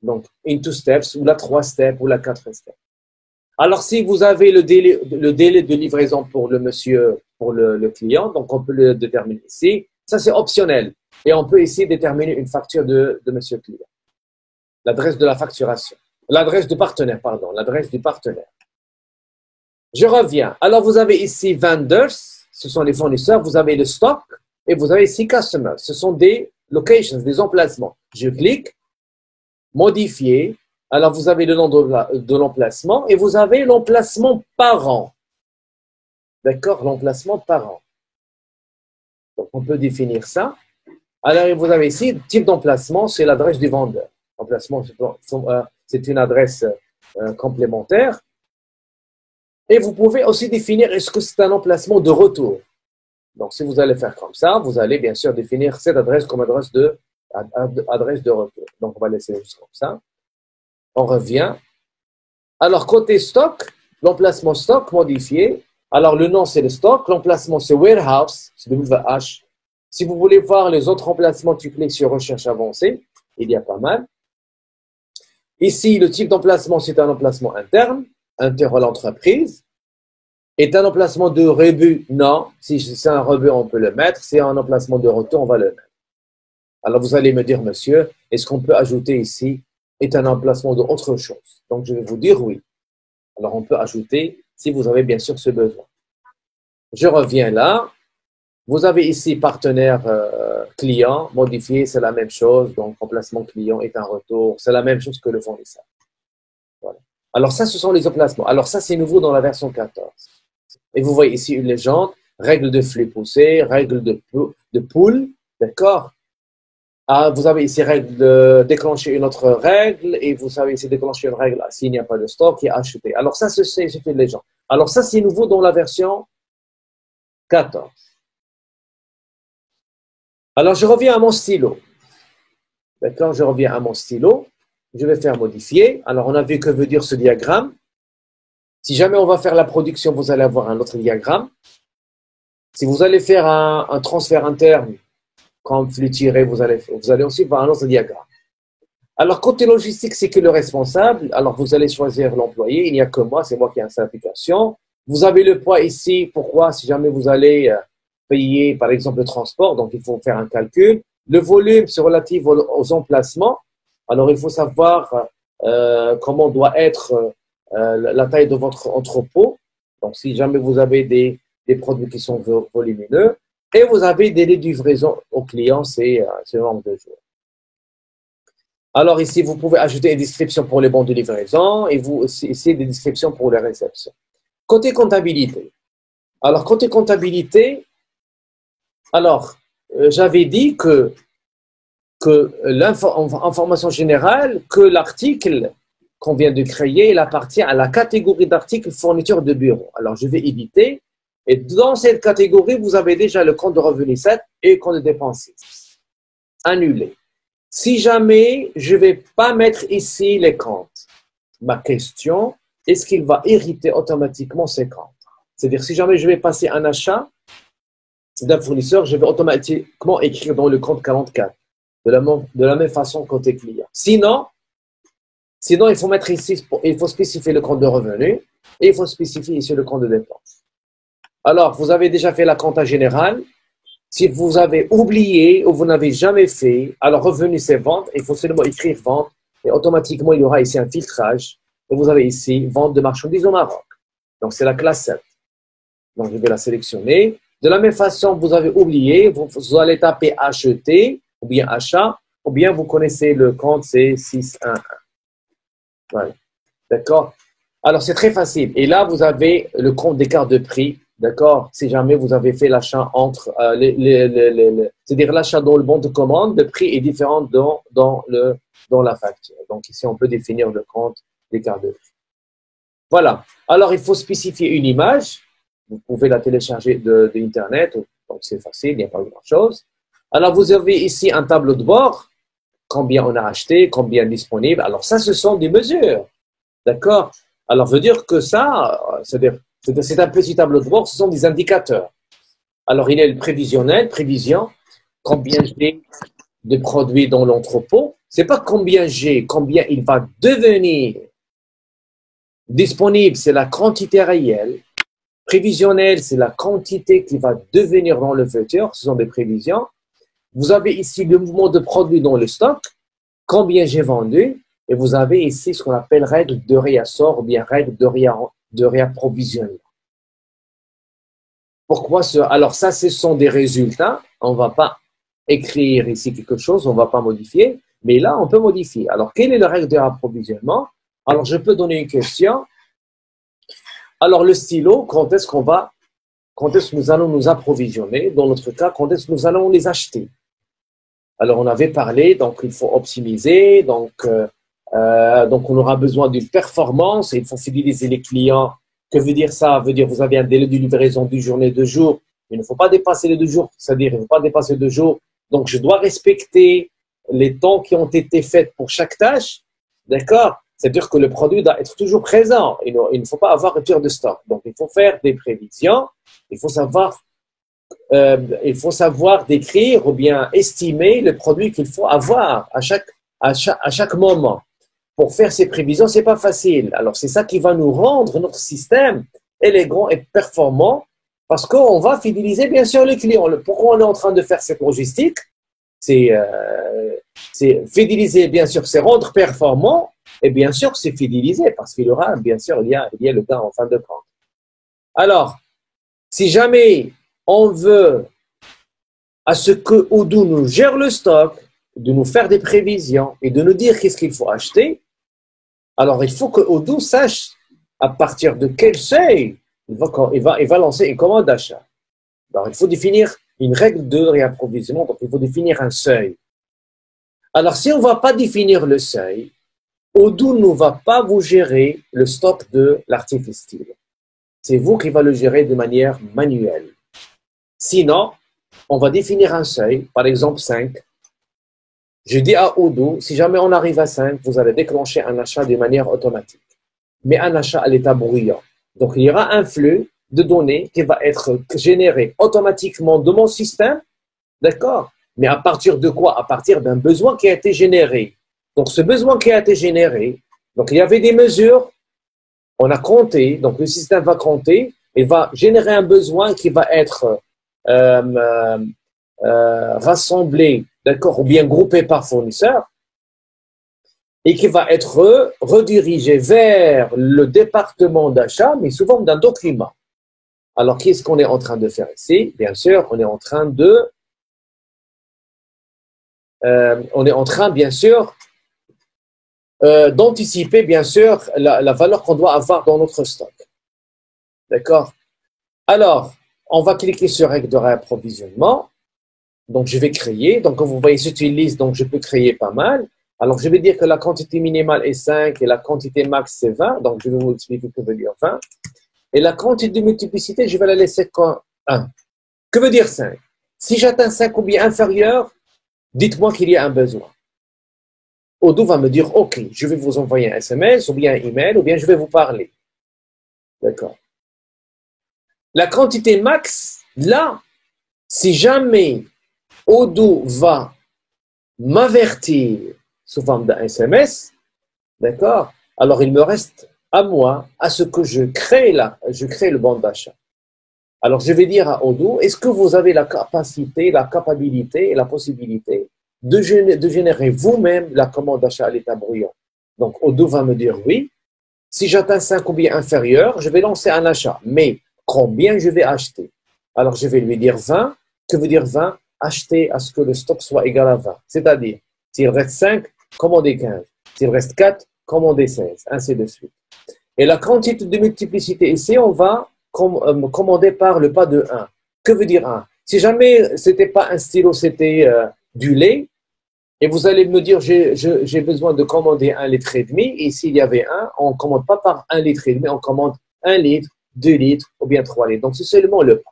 Donc, in two steps, ou la 3 steps, ou la 4 steps. Alors, si vous avez le délai de livraison pour le client, donc on peut le déterminer ici. Ça, c'est optionnel. Et on peut ici déterminer une facture de monsieur client. L'adresse de la facturation. L'adresse du partenaire, pardon. L'adresse du partenaire. Je reviens. Alors, vous avez ici vendors. Ce sont les fournisseurs. Vous avez le stock. Et vous avez ici customers. Ce sont des locations, des emplacements. Je clique. Modifier. Alors, vous avez le nom de l'emplacement et vous avez l'emplacement par an. D'accord? L'emplacement par an. Donc, on peut définir ça. Alors, vous avez ici, type d'emplacement, c'est l'adresse du vendeur. Emplacement, c'est une adresse complémentaire. Et vous pouvez aussi définir est-ce que c'est un emplacement de retour. Donc, si vous allez faire comme ça, vous allez bien sûr définir cette adresse comme adresse de retour. Donc, on va laisser juste comme ça. On revient. Alors, côté stock, l'emplacement stock modifié. Alors, le nom, c'est le stock. L'emplacement, c'est warehouse, c'est WH. Si vous voulez voir les autres emplacements, tu cliques sur recherche avancée. Il y a pas mal. Ici, le type d'emplacement, c'est un emplacement interne, interne à l'entreprise. Est un emplacement de rebut? Non. Si c'est un rebut, on peut le mettre. Si c'est un emplacement de retour, on va le mettre. Alors, vous allez me dire, monsieur, est-ce qu'on peut ajouter ici est un emplacement de autre chose? Donc, je vais vous dire oui. Alors, on peut ajouter si vous avez bien sûr ce besoin. Je reviens là. Vous avez ici partenaire client, modifié, c'est la même chose. Donc, emplacement client est un retour. C'est la même chose que le fournisseur. Voilà. Alors, ça, ce sont les emplacements. Alors, ça, c'est nouveau dans la version 14. Et vous voyez ici une légende, règle de flux poussé, règle de pool, d'accord? Ah, vous avez ici règle de déclencher une autre règle et vous savez ici déclencher une règle s'il n'y a pas de stock et acheter. Alors, ça, c'est une légende. Alors, ça, c'est nouveau dans la version 14. Alors, je reviens à mon stylo. D'accord, je reviens à mon stylo. Je vais faire modifier. Alors, on a vu que veut dire ce diagramme. Si jamais on va faire la production, vous allez avoir un autre diagramme. Si vous allez faire un transfert interne, comme flux tiré, vous allez aussi voir un autre diagramme. Alors, côté logistique, c'est que le responsable. Alors, vous allez choisir l'employé. Il n'y a que moi, c'est moi qui ai cette application. Vous avez le poids ici. Pourquoi? Si jamais vous allez payer, par exemple, le transport, donc il faut faire un calcul. Le volume, c'est relatif aux emplacements. Alors, il faut savoir comment doit être la taille de votre entrepôt. Donc, si jamais vous avez des produits qui sont volumineux, et vous avez des délais de livraison au client, c'est le nombre de jours. Alors, ici, vous pouvez ajouter une description pour les bons de livraison et vous ici des descriptions pour les réceptions. Côté comptabilité. Alors, côté comptabilité, j'avais dit que l'information générale, que l'article qu'on vient de créer, il appartient à la catégorie d'articles fourniture de bureau. Alors, je vais éditer. Et dans cette catégorie, vous avez déjà le compte de revenu 7 et le compte de dépenses 6. Annulé. Si jamais je ne vais pas mettre ici les comptes, ma question, est-ce qu'il va hériter automatiquement ces comptes? C'est-à-dire, si jamais je vais passer un achat d'un fournisseur, je vais automatiquement écrire dans le compte 44, de la même façon côté client. Sinon, il faut mettre ici, il faut spécifier le compte de revenu et il faut spécifier ici le compte de dépenses. Alors, vous avez déjà fait la compta générale. Si vous avez oublié ou vous n'avez jamais fait, alors revenu c'est vente. Il faut seulement écrire vente et automatiquement il y aura ici un filtrage. Et vous avez ici vente de marchandises au Maroc. Donc, c'est la classe 7. Donc, je vais la sélectionner. De la même façon, vous avez oublié, vous allez taper acheter ou bien achat ou bien vous connaissez le compte, c'est 611. Voilà. D'accord? Alors, c'est très facile. Et là, vous avez le compte d'écart de prix. D'accord? Si jamais vous avez fait l'achat entre c'est-à-dire l'achat dans le bon de commande, le prix est différent dans la facture. Donc ici, on peut définir le compte d'écart de prix. Voilà. Alors, il faut spécifier une image. Vous pouvez la télécharger de Internet. Donc, c'est facile, il n'y a pas grand-chose. Alors, vous avez ici un tableau de bord. Combien on a acheté, combien disponible. Alors, ça, ce sont des mesures. D'accord? Alors, veut dire que ça, c'est-à-dire, c'est un petit tableau de bord, ce sont des indicateurs. Alors, il y a le prévisionnel, prévision, combien j'ai de produits dans l'entrepôt. C'est pas combien j'ai, combien il va devenir disponible, c'est la quantité réelle. Prévisionnel, c'est la quantité qui va devenir dans le futur, ce sont des prévisions. Vous avez ici le mouvement de produits dans le stock, combien j'ai vendu, et vous avez ici ce qu'on appelle règle de réassort ou bien règle de réapprovisionnement. Pourquoi ça? Alors ça, ce sont des résultats. On ne va pas écrire ici quelque chose, on ne va pas modifier, mais là, on peut modifier. Alors, quelle est la règle de réapprovisionnement? Alors, je peux donner une question. Alors, le stylo, quand est-ce que nous allons nous approvisionner? Dans notre cas, quand est-ce que nous allons les acheter? Alors, on avait parlé, donc il faut optimiser, donc Donc, on aura besoin d'une performance et il faut fidéliser les clients. Que veut dire ça? Ça veut dire vous avez un délai de livraison d'une journée, 2 jours. Il ne faut pas dépasser les 2 jours. C'est-à-dire, il ne faut pas dépasser 2 jours. Donc, je dois respecter les temps qui ont été faits pour chaque tâche. D'accord? C'est-à-dire que le produit doit être toujours présent. Il ne faut pas avoir rupture de stock. Donc, il faut faire des prévisions. Il faut savoir décrire ou bien estimer le produit qu'il faut avoir à chaque moment. Pour faire ces prévisions, c'est pas facile. Alors, c'est ça qui va nous rendre notre système élégant et performant parce qu'on va fidéliser, bien sûr, les clients. Pourquoi on est en train de faire cette logistique? C'est fidéliser, bien sûr, c'est rendre performant et bien sûr, c'est fidéliser parce qu'il y aura, bien sûr, il y a le gain en fin de compte. Alors, si jamais on veut à ce que Odoo nous gère le stock, de nous faire des prévisions et de nous dire qu'est-ce qu'il faut acheter, alors il faut que Odoo sache à partir de quel seuil il va lancer une commande d'achat. Alors il faut définir une règle de réapprovisionnement, donc il faut définir un seuil. Alors si on ne va pas définir le seuil, Odoo ne va pas vous gérer le stock de l'article style. C'est vous qui va le gérer de manière manuelle. Sinon, on va définir un seuil, par exemple 5. Je dis à Odoo, si jamais on arrive à 5, vous allez déclencher un achat de manière automatique. Mais un achat à l'état bruyant. Donc, il y aura un flux de données qui va être généré automatiquement de mon système. D'accord? Mais à partir de quoi? À partir d'un besoin qui a été généré. Donc, ce besoin qui a été généré, donc il y avait des mesures, on a compté, donc le système va compter et va générer un besoin qui va être rassemblé, d'accord, ou bien groupé par fournisseur, et qui va être redirigé vers le département d'achat, mais sous forme d'un document. Alors, qu'est-ce qu'on est en train de faire ici? Bien sûr, on est en train, bien sûr, d'anticiper, bien sûr, la valeur qu'on doit avoir dans notre stock. D'accord? Alors, on va cliquer sur règle de réapprovisionnement. Donc, je vais créer. Donc, comme vous voyez, c'est une liste, donc je peux créer pas mal. Alors, je vais dire que la quantité minimale est 5 et la quantité max, c'est 20. Donc, je vais vous expliquer que veut dire 20. Et la quantité de multiplicité, je vais la laisser comme 1. Que veut dire 5? Si j'atteins 5 ou bien inférieur, dites-moi qu'il y a un besoin. Odoo va me dire, OK, je vais vous envoyer un SMS ou bien un email ou bien je vais vous parler. D'accord. La quantité max, là, si jamais Odoo va m'avertir sous forme d'un SMS, d'accord? Alors, il me reste à moi, à ce que je crée le bon d'achat. Alors, je vais dire à Odoo, est-ce que vous avez la capacité, la capabilité et la possibilité de générer vous-même la commande d'achat à l'état bruyant? Donc, Odoo va me dire oui. Si j'atteins 5 ou bien inférieur, je vais lancer un achat. Mais combien je vais acheter? Alors, je vais lui dire 20. Que veut dire 20? Acheter à ce que le stock soit égal à 20. C'est-à-dire, s'il reste 5, commandez 15. S'il reste 4, commandez 16, ainsi de suite. Et la quantité de multiplicité ici, on va commander par le pas de 1. Que veut dire 1? Si jamais ce n'était pas un stylo, c'était du lait, et vous allez me dire, j'ai besoin de commander 1,5 litre, et s'il y avait 1, on ne commande pas par 1,5 litre, on commande 1 litre, 2 litres, ou bien 3 litres. Donc, c'est seulement le pas.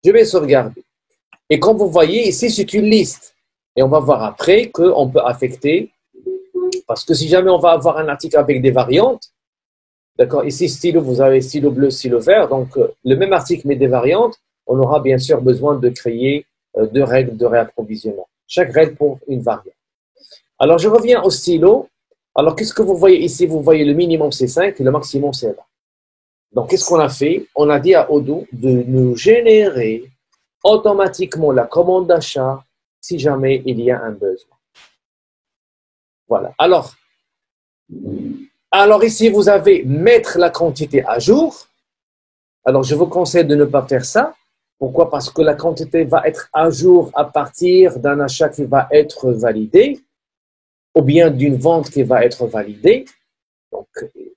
Je vais sauvegarder. Et comme vous voyez, ici, c'est une liste. Et on va voir après qu'on peut affecter, parce que si jamais on va avoir un article avec des variantes, d'accord, ici, stylo, vous avez stylo bleu, stylo vert, donc le même article mais des variantes, on aura bien sûr besoin de créer 2 règles de réapprovisionnement. Chaque règle pour une variante. Alors, je reviens au stylo. Alors, qu'est-ce que vous voyez ici? Vous voyez le minimum, c'est 5 et le maximum, c'est 20. Donc, qu'est-ce qu'on a fait? On a dit à Odoo de nous générer automatiquement la commande d'achat si jamais il y a un besoin. Voilà. Alors ici, vous avez mettre la quantité à jour. Alors, je vous conseille de ne pas faire ça. Pourquoi? Parce que la quantité va être à jour à partir d'un achat qui va être validé ou bien d'une vente qui va être validée. Donc,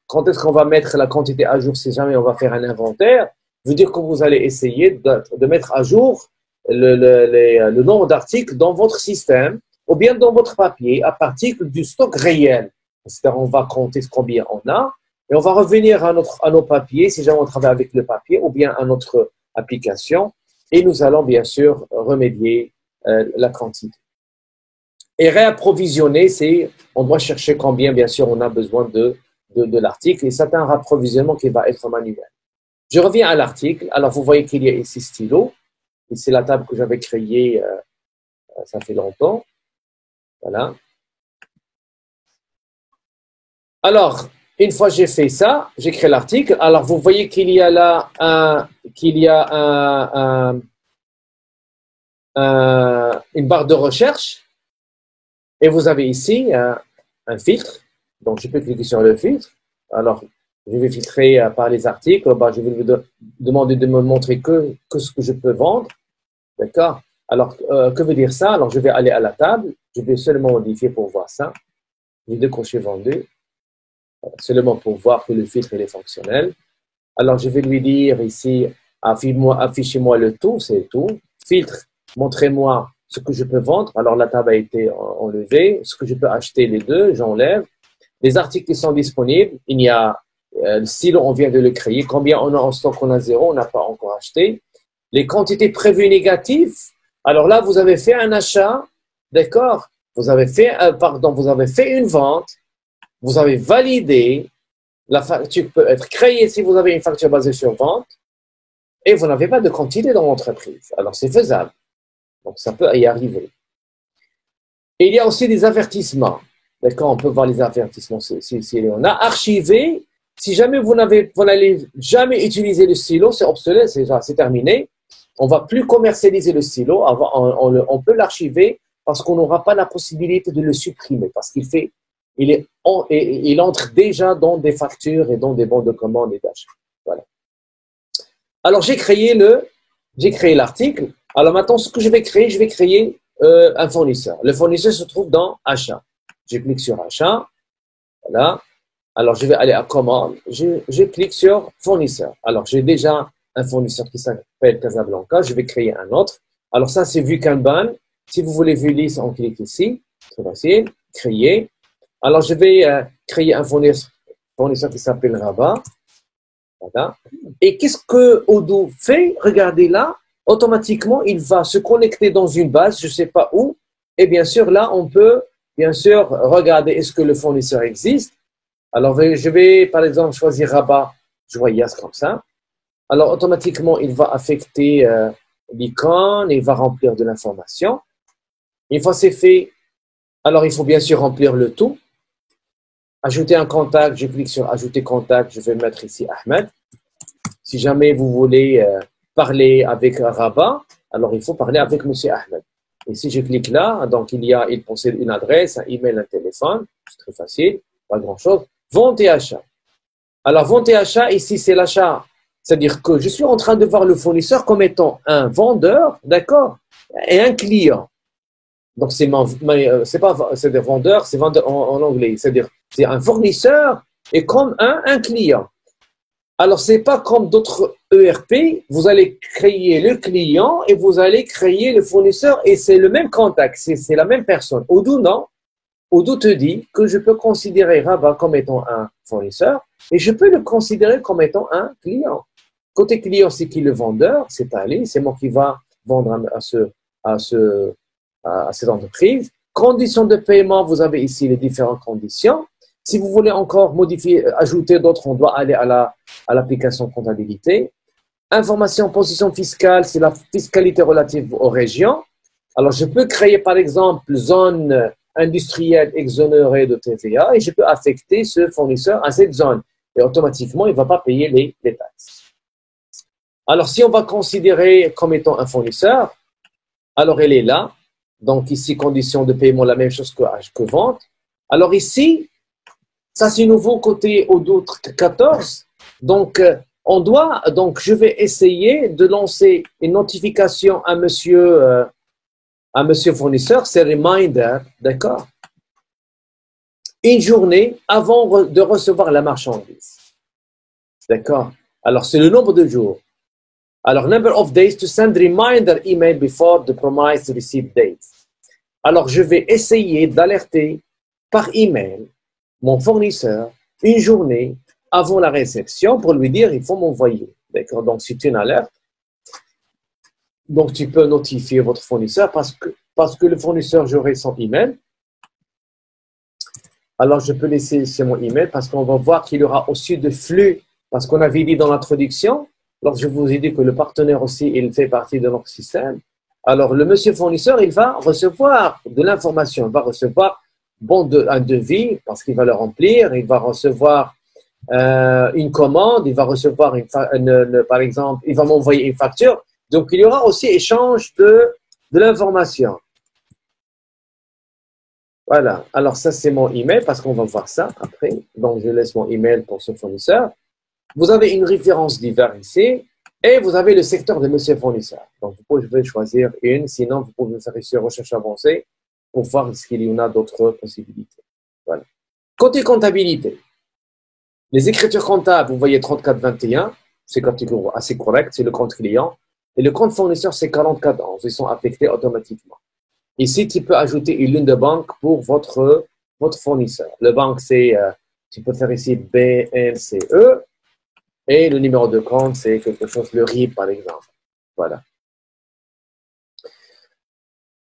quand est-ce qu'on va mettre la quantité à jour? Si jamais on va faire un inventaire, veut dire que vous allez essayer de mettre à jour le nombre d'articles dans votre système ou bien dans votre papier à partir du stock réel. C'est-à-dire, on va compter combien on a et on va revenir à nos papiers, si jamais on travaille avec le papier ou bien à notre application et nous allons bien sûr remédier la quantité. Et réapprovisionner, c'est, on doit chercher combien, bien sûr, on a besoin de l'article et c'est un approvisionnement qui va être manuel. Je reviens à l'article. Alors, vous voyez qu'il y a ici stylo. Et c'est la table que j'avais créée, ça fait longtemps. Voilà. Alors, une fois que j'ai fait ça, j'ai créé l'article. Alors, vous voyez qu'il y a là une barre de recherche. Et vous avez ici un filtre. Donc, je peux cliquer sur le filtre. Alors, je vais filtrer par les articles. Je vais vous demander de me montrer que ce que je peux vendre. D'accord? Alors, que veut dire ça? Alors, je vais aller à la table. Je vais seulement modifier pour voir ça. Je vais décrocher vendu. Seulement pour voir que le filtre est fonctionnel. Alors, je vais lui dire ici, affichez-moi le tout, c'est tout. Filtre, montrez-moi ce que je peux vendre. Alors, la table a été enlevée. Ce que je peux acheter, les deux, j'enlève. Les articles qui sont disponibles, il y a le stylo, on vient de le créer. Combien on a en stock? On a 0, on n'a pas encore acheté. Les quantités prévues négatives. Alors là, vous avez fait un achat, d'accord? Vous avez fait une vente. Vous avez validé. La facture peut être créée si vous avez une facture basée sur vente. Et vous n'avez pas de quantité dans l'entreprise. Alors, c'est faisable. Donc, ça peut y arriver. Et il y a aussi des avertissements. D'accord? On peut voir les avertissements si on a archivé. Si jamais vous n'allez jamais utiliser le stylo, c'est obsolète, c'est terminé. On ne va plus commercialiser le stylo. On peut l'archiver parce qu'on n'aura pas la possibilité de le supprimer parce il entre déjà dans des factures et dans des bons de commande et d'achat. Voilà. Alors, j'ai créé l'article. Alors maintenant, ce que je vais créer un fournisseur. Le fournisseur se trouve dans achat. Je clique sur achat. Voilà. Alors, je vais aller à commande. Je clique sur fournisseur. Alors, j'ai déjà un fournisseur qui s'appelle Casablanca. Je vais créer un autre. Alors, ça, c'est vue Kanban. Si vous voulez vue lisse, on clique ici. Très facile. Créer. Alors, je vais créer un fournisseur qui s'appelle Rabat. Voilà. Et qu'est-ce que Odoo fait? Regardez là. Automatiquement, il va se connecter dans une base, je ne sais pas où. Et bien sûr, là, on peut, bien sûr, regarder est-ce que le fournisseur existe. Alors, je vais, par exemple, choisir Rabat Joyeuse comme ça. Alors, automatiquement, il va affecter l'icône, il va remplir de l'information. Une fois c'est fait, alors il faut bien sûr remplir le tout. Ajouter un contact, je clique sur Ajouter contact, je vais mettre ici Ahmed. Si jamais vous voulez parler avec Rabat, alors il faut parler avec Monsieur Ahmed. Et si je clique là, donc il possède une adresse, un email, un téléphone, c'est très facile, pas grand-chose. Vente et achat. Alors, vente et achat, ici, c'est l'achat. C'est-à-dire que je suis en train de voir le fournisseur comme étant un vendeur, d'accord, et un client. Donc, c'est des vendeurs, c'est vendeur en anglais. C'est-à-dire, c'est un fournisseur et comme un client. Alors, c'est pas comme d'autres ERP, vous allez créer le client et vous allez créer le fournisseur et c'est le même contact, c'est la même personne. Odoo, non. Odoo te dit que je peux considérer Rabat comme étant un fournisseur et je peux le considérer comme étant un client. Côté client, c'est qui le vendeur? C'est Ali, c'est moi qui va vendre à cette entreprise. Conditions de paiement, vous avez ici les différentes conditions. Si vous voulez encore modifier, ajouter d'autres, on doit aller à l'application comptabilité. Information, position fiscale, c'est la fiscalité relative aux régions. Alors, je peux créer, par exemple, zone industrielle exonérée de TVA et je peux affecter ce fournisseur à cette zone. Et automatiquement, il ne va pas payer les taxes. Alors, si on va considérer comme étant un fournisseur, alors elle est là. Donc, ici, conditions de paiement, la même chose que vente. Alors, ici, ça, c'est nouveau côté Odoo 14. Donc, je vais essayer de lancer une notification à monsieur fournisseur, c'est reminder, d'accord? Une journée avant de recevoir la marchandise. D'accord? Alors, c'est le nombre de jours. Alors, number of days to send reminder email before the promised receipt date. Alors, je vais essayer d'alerter par email mon fournisseur une journée avant la réception pour lui dire il faut m'envoyer. D'accord? Donc, c'est une alerte. Donc, tu peux notifier votre fournisseur parce que le fournisseur, j'aurai son email. Alors, je peux laisser sur mon email parce qu'on va voir qu'il y aura aussi de flux. Parce qu'on avait dit dans l'introduction, lorsque je vous ai dit que le partenaire aussi, il fait partie de notre système. Alors, le monsieur fournisseur, il va recevoir de l'information. Il va recevoir un devis parce qu'il va le remplir. Il va recevoir une commande. Il va recevoir, par exemple, il va m'envoyer une facture. Donc, il y aura aussi échange de l'information. Voilà. Alors, ça, c'est mon email parce qu'on va voir ça après. Donc, je laisse mon email pour ce fournisseur. Vous avez une référence divers ici et vous avez le secteur de monsieur fournisseur. Donc, vous pouvez choisir une. Sinon, vous pouvez faire ici recherche avancée pour voir s'il y en a d'autres possibilités. Voilà. Côté comptabilité, les écritures comptables, vous voyez 3421, c'est assez correct, c'est le compte client. Et le compte fournisseur, c'est 4411. Ils sont affectés automatiquement. Ici, tu peux ajouter une ligne de banque pour votre fournisseur. Le banque, c'est, tu peux faire ici BNCE. Et le numéro de compte, c'est quelque chose, le RIB, par exemple. Voilà.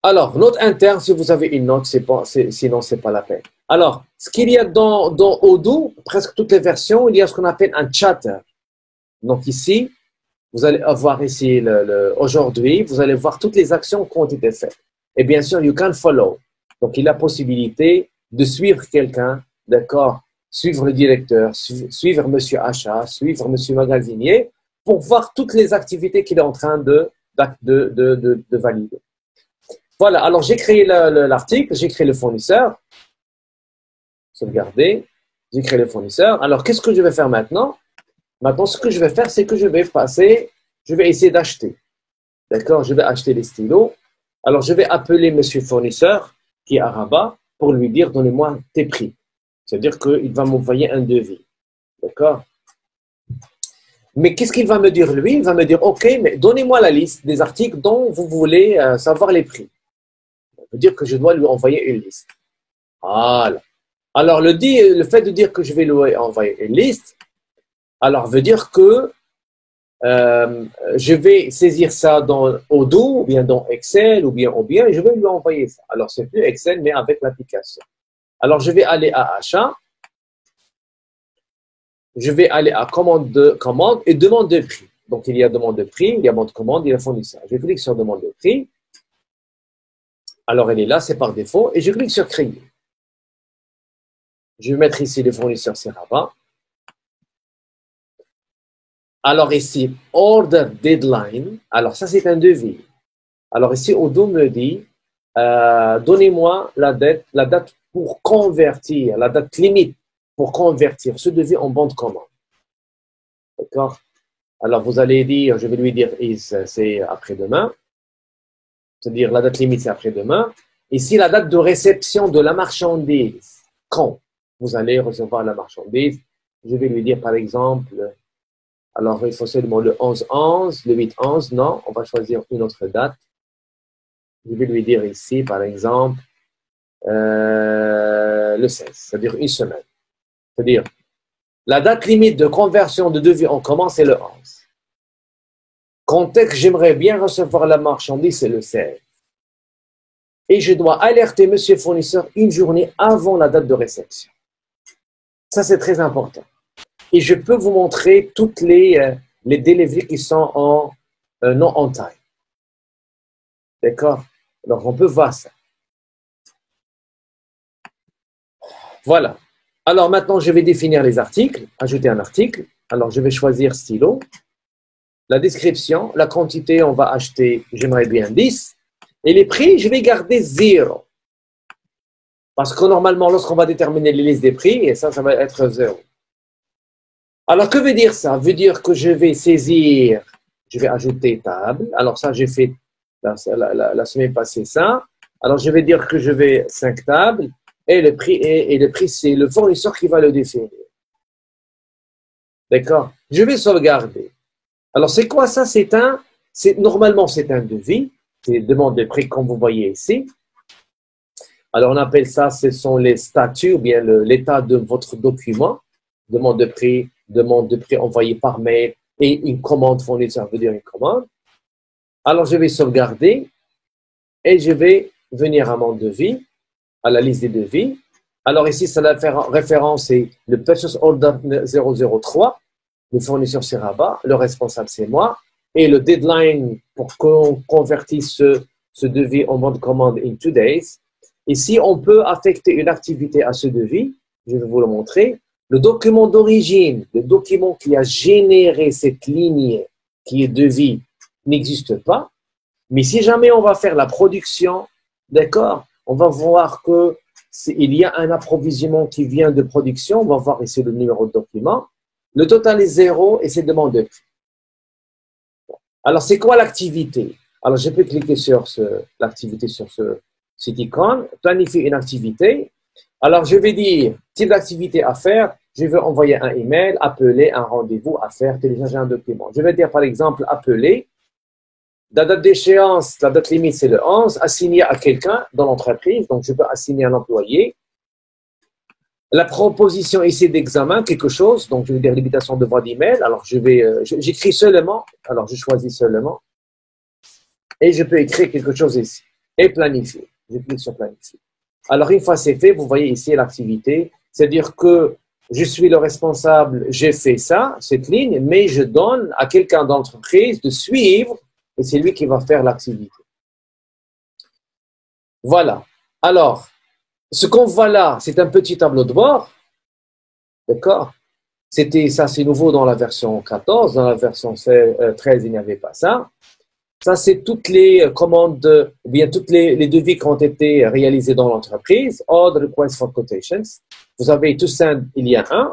Alors, note interne, si vous avez une note, sinon, ce n'est pas la peine. Alors, ce qu'il y a dans Odoo, presque toutes les versions, il y a ce qu'on appelle un chatter. Donc ici, vous allez avoir ici, aujourd'hui, vous allez voir toutes les actions qui ont été faites. Et bien sûr, you can follow. Donc, il a la possibilité de suivre quelqu'un, d'accord, suivre le directeur, suivre monsieur achat, suivre monsieur magasinier, pour voir toutes les activités qu'il est en train de valider. Voilà, alors j'ai créé l'article, j'ai créé le fournisseur. Sauvegarder, j'ai créé le fournisseur. Alors, qu'est-ce que je vais faire maintenant? Maintenant, ce que je vais faire, c'est que je vais essayer d'acheter. D'accord? Je vais acheter les stylos. Alors, je vais appeler monsieur fournisseur, qui est à Rabat, pour lui dire, donnez-moi tes prix. C'est-à-dire qu'il va m'envoyer un devis. D'accord? Mais qu'est-ce qu'il va me dire, lui? Il va me dire, OK, mais donnez-moi la liste des articles dont vous voulez savoir les prix. Ça veut dire que je dois lui envoyer une liste. Voilà. Alors, le fait de dire que je vais lui envoyer une liste, alors veut dire que je vais saisir ça dans Odoo, ou bien dans Excel, ou bien, je vais lui envoyer ça. Alors, c'est plus Excel, mais avec l'application. Alors, je vais aller à achat. Je vais aller à commande et demande de prix. Donc, il y a demande de prix, il y a demande de commande, il y a fournisseur. Je clique sur demande de prix. Alors, elle est là, c'est par défaut. Et je clique sur créer. Je vais mettre ici le fournisseur, c'est Rabat. Alors ici, order deadline. Alors ça, c'est un devis. Alors ici, Odoo me dit, donnez-moi la date pour convertir, la date limite pour convertir ce devis en bon de commande. D'accord? Alors vous allez dire, je vais lui dire, c'est après-demain. C'est-à-dire la date limite, c'est après-demain. Ici, la date de réception de la marchandise. Quand vous allez recevoir la marchandise, je vais lui dire par exemple, alors il faut seulement le 11-11, le 8-11, non, on va choisir une autre date. Je vais lui dire ici par exemple le 16, c'est-à-dire une semaine. C'est-à-dire la date limite de conversion de devis en commande, c'est le 11. Contexte, j'aimerais bien recevoir la marchandise, c'est le 16. Et je dois alerter monsieur fournisseur une journée avant la date de réception. Ça, c'est très important. Et je peux vous montrer toutes les deliveries qui sont non on time. D'accord? Donc, on peut voir ça. Voilà. Alors, maintenant, je vais définir les articles, ajouter un article. Alors, je vais choisir stylo. La description, la quantité, on va acheter, j'aimerais bien 10. Et les prix, je vais garder 0. Parce que normalement, lorsqu'on va déterminer les listes des prix, et ça va être 0. Alors, que veut dire ça? Ça veut dire que je vais saisir, je vais ajouter table. Alors, ça, j'ai fait la semaine passée ça. Alors, je vais dire que je vais 5 tables et le prix, c'est le fournisseur qui va le définir. D'accord? Je vais sauvegarder. Alors, c'est quoi ça? Normalement, c'est un devis. C'est une demande de prix, comme vous voyez ici. Alors, on appelle ça, ce sont les statuts ou bien l'état de votre document, demande de prix envoyée par mail et une commande fournisseur veut dire une commande. Alors, je vais sauvegarder et je vais venir à mon devis, à la liste des devis. Alors ici, ça va faire référence, c'est le Purchase Order 003, le fournisseur c'est Rabat, le responsable c'est moi, et le deadline pour qu'on convertisse ce devis en bon de commande in 2 days. Ici, on peut affecter une activité à ce devis, je vais vous le montrer. Le document d'origine, le document qui a généré cette ligne qui est devis, n'existe pas. Mais si jamais on va faire la production, d'accord, on va voir que il y a un approvisionnement qui vient de production. On va voir ici le numéro de document. Le total est 0 et c'est demande de prix. Alors, c'est quoi l'activité? Alors, je peux cliquer sur l'activité sur cette icône, planifier une activité. Alors, je vais dire type d'activité à faire. Je veux envoyer un email, appeler, un rendez-vous à faire, télécharger un document. Je vais dire par exemple appeler. La date d'échéance, la date limite, c'est le 11, assigné à quelqu'un dans l'entreprise. Donc, je peux assigner un employé. La proposition ici d'examen, quelque chose. Donc, je vais dire limitation de voie d'email. Alors, j'écris seulement. Alors, je choisis seulement. Et je peux écrire quelque chose ici. Et planifier. Je clique sur planifier. Alors, une fois c'est fait, vous voyez ici l'activité. C'est-à-dire que je suis le responsable, j'ai fait ça, cette ligne, mais je donne à quelqu'un d'entreprise de suivre et c'est lui qui va faire l'activité. Voilà. Alors, ce qu'on voit là, c'est un petit tableau de bord. D'accord? Ça, c'est nouveau dans la version 14. Dans la version 13, il n'y avait pas ça. Ça, c'est toutes les commandes, ou bien toutes les devis qui ont été réalisés dans l'entreprise. Order request for quotations. Vous avez tout ça, il y a un.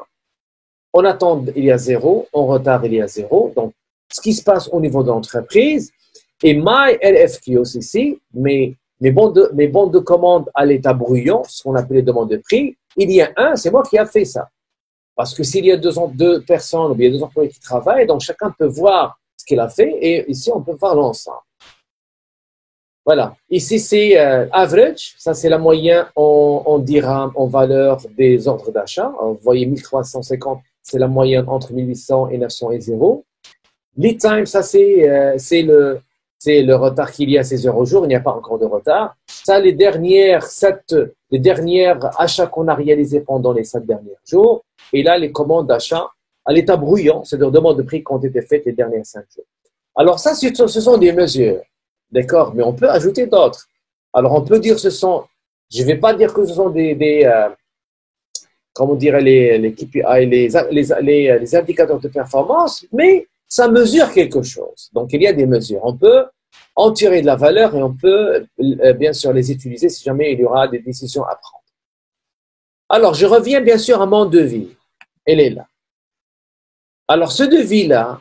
En attente, il y a 0. En retard, il y a 0. Donc, ce qui se passe au niveau de l'entreprise. Et my LFQs ici, mes bons de commande à l'état brouillon, ce qu'on appelle les demandes de prix, il y a un, c'est moi qui a fait ça. Parce que s'il y a deux personnes ou bien deux employés qui travaillent, donc chacun peut voir ce qu'il a fait et ici, on peut voir l'ensemble. Voilà. Ici, c'est average. Ça, c'est la moyenne en dirhams, en valeur des ordres d'achat. Vous voyez, 1350, c'est la moyenne entre 1800 et 900 et 0. Lead time, ça, c'est le retard qu'il y a 16 heures au jour. Il n'y a pas encore de retard. Ça, les dernières achats qu'on a réalisés pendant les 7 derniers jours. Et là, les commandes d'achat à l'état brouillon, c'est-à-dire demandes de prix qui ont été faites les derniers 5 jours. Alors ça, ce sont des mesures. D'accord? Mais on peut ajouter d'autres. Alors, on peut dire je ne vais pas dire que ce sont comment on dirait les KPI, les indicateurs de performance, mais ça mesure quelque chose. Donc, il y a des mesures. On peut en tirer de la valeur et on peut bien sûr les utiliser si jamais il y aura des décisions à prendre. Alors, je reviens bien sûr à mon devis. Elle est là. Alors, ce devis-là,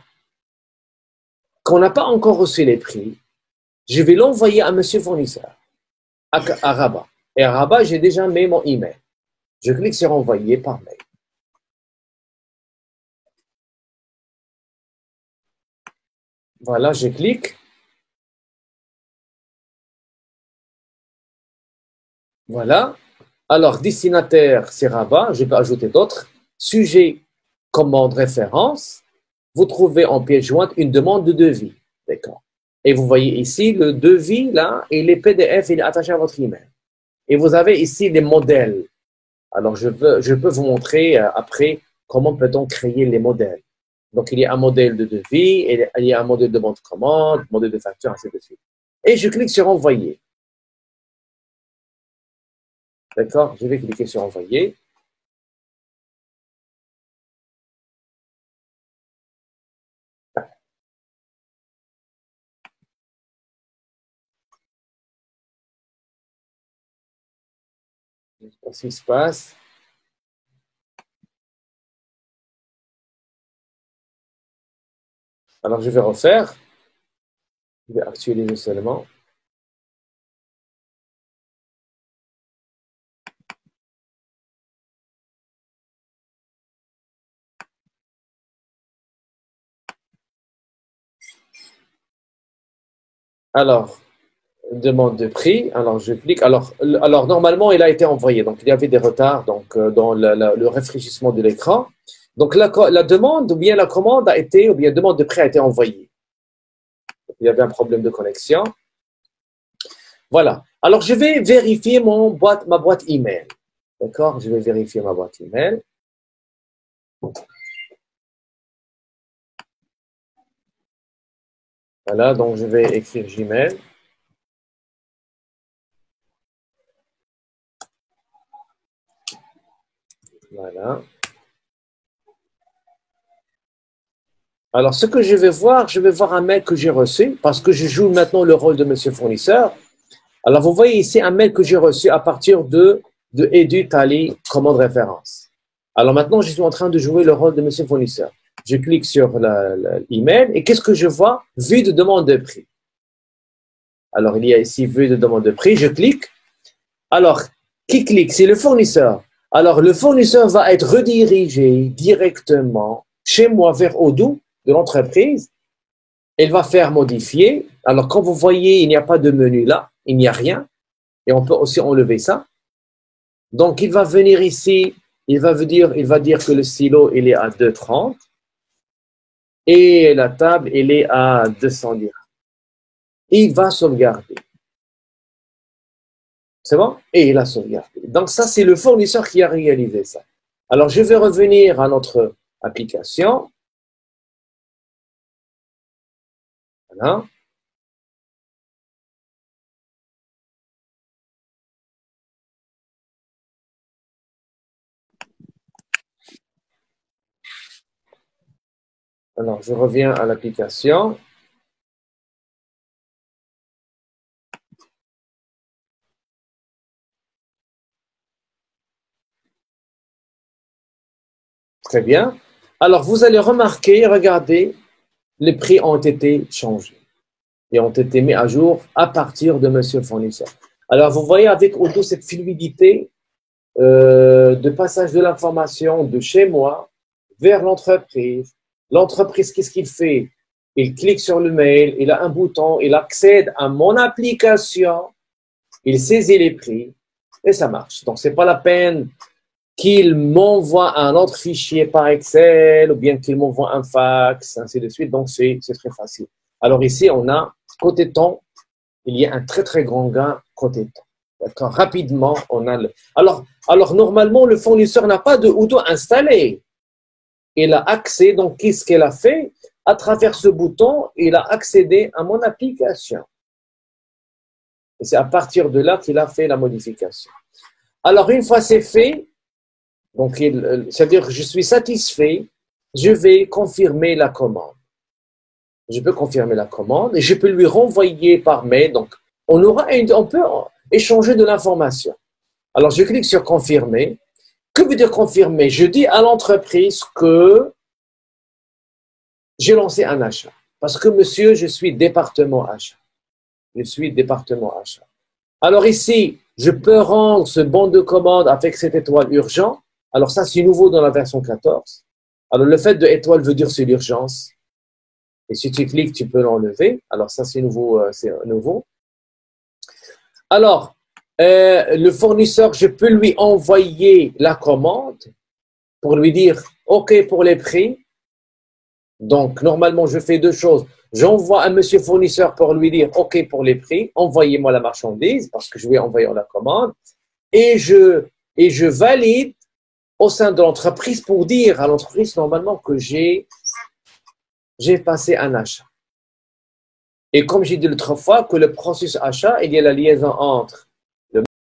qu'on n'a pas encore reçu les prix, je vais l'envoyer à monsieur fournisseur, à Rabat. Et à Rabat, j'ai déjà mis mon email. Je clique sur envoyer par mail. Voilà, je clique. Voilà. Alors, destinataire, c'est Rabat. Je peux ajouter d'autres. Sujet, commande, référence. Vous trouvez en pièce jointe une demande de devis. D'accord. Et vous voyez ici le devis, là, et les PDF, il est attaché à votre email. Et vous avez ici les modèles. Alors, je peux vous montrer après comment peut-on créer les modèles. Donc, il y a un modèle de devis, il y a un modèle de bon de commande, modèle de facture, ainsi de suite. Et je clique sur envoyer. D'accord? Je vais cliquer sur envoyer. Qu'est-ce qui se passe? Alors, je vais refaire. Je vais actualiser seulement. Alors, demande de prix. Alors, je clique. Alors, normalement, il a été envoyé. Donc, il y avait des retards donc, dans le rafraîchissement de l'écran. Donc, la demande ou bien la commande a été, ou bien la demande de prix a été envoyée. Il y avait un problème de connexion. Voilà. Alors, je vais vérifier ma boîte email. D'accord? Je vais vérifier ma boîte email. Voilà, donc je vais écrire Gmail. Voilà. Alors, ce que je vais voir un mail que j'ai reçu, parce que je joue maintenant le rôle de monsieur fournisseur. Alors, vous voyez ici un mail que j'ai reçu à partir de Edu Tali, commande référence. Alors, maintenant, je suis en train de jouer le rôle de monsieur fournisseur. Je clique sur l'email et qu'est-ce que je vois? Vue de demande de prix. Alors, il y a ici vue de demande de prix. Je clique. Alors, qui clique? C'est le fournisseur. Alors, le fournisseur va être redirigé directement chez moi vers Odoo de l'entreprise. Il va faire modifier. Alors, quand vous voyez, il n'y a pas de menu là. Il n'y a rien. Et on peut aussi enlever ça. Donc, il va venir ici. Il va dire que le stylo, il est à 2,30. Et la table, il est à 200 dirhams. Il va sauvegarder. C'est bon? Et il a sauvegardé. Donc, ça, c'est le fournisseur qui a réalisé ça. Alors, je vais revenir à notre application. Voilà. Alors, je reviens à l'application. Très bien. Alors, vous allez remarquer, regardez, les prix ont été changés et ont été mis à jour à partir de monsieur le fournisseur. Alors, vous voyez avec Odoo cette fluidité de passage de l'information de chez moi vers l'entreprise. L'entreprise, qu'est-ce qu'il fait? Il clique sur le mail, il a un bouton, il accède à mon application, il saisit les prix et ça marche. Donc, c'est pas la peine qu'il m'envoie un autre fichier par Excel ou bien qu'il m'envoie un fax, ainsi de suite. Donc, c'est très facile. Alors ici, on a côté temps, il y a un très, très grand gain côté temps. D'accord? Rapidement, on a le… Alors, normalement, le fournisseur n'a pas de Odoo installé. Il a accès, donc, qu'est-ce qu'il a fait? À travers ce bouton, il a accédé à mon application. Et c'est à partir de là qu'il a fait la modification. Alors, une fois c'est fait, donc, c'est-à-dire que je suis satisfait, je vais confirmer la commande. Je peux confirmer la commande et je peux lui renvoyer par mail. Donc, on peut échanger de l'information. Alors, je clique sur confirmer. Que veut dire confirmer? Je dis à l'entreprise que j'ai lancé un achat. Parce que, monsieur, je suis département achat. Je suis département achat. Alors ici, je peux rendre ce bon de commande avec cette étoile urgent. Alors ça, c'est nouveau dans la version 14. Alors le fait de étoile veut dire c'est l'urgence. Et si tu cliques, tu peux l'enlever. Alors ça, c'est nouveau, Alors, le fournisseur, je peux lui envoyer la commande pour lui dire OK pour les prix. Donc, normalement, je fais deux choses. J'envoie un monsieur fournisseur pour lui dire OK pour les prix, envoyez-moi la marchandise parce que je vais envoyer la commande. Et je valide au sein de l'entreprise pour dire à l'entreprise normalement que j'ai passé un achat. Et comme j'ai dit l'autre fois, que le processus achat, il y a la liaison entre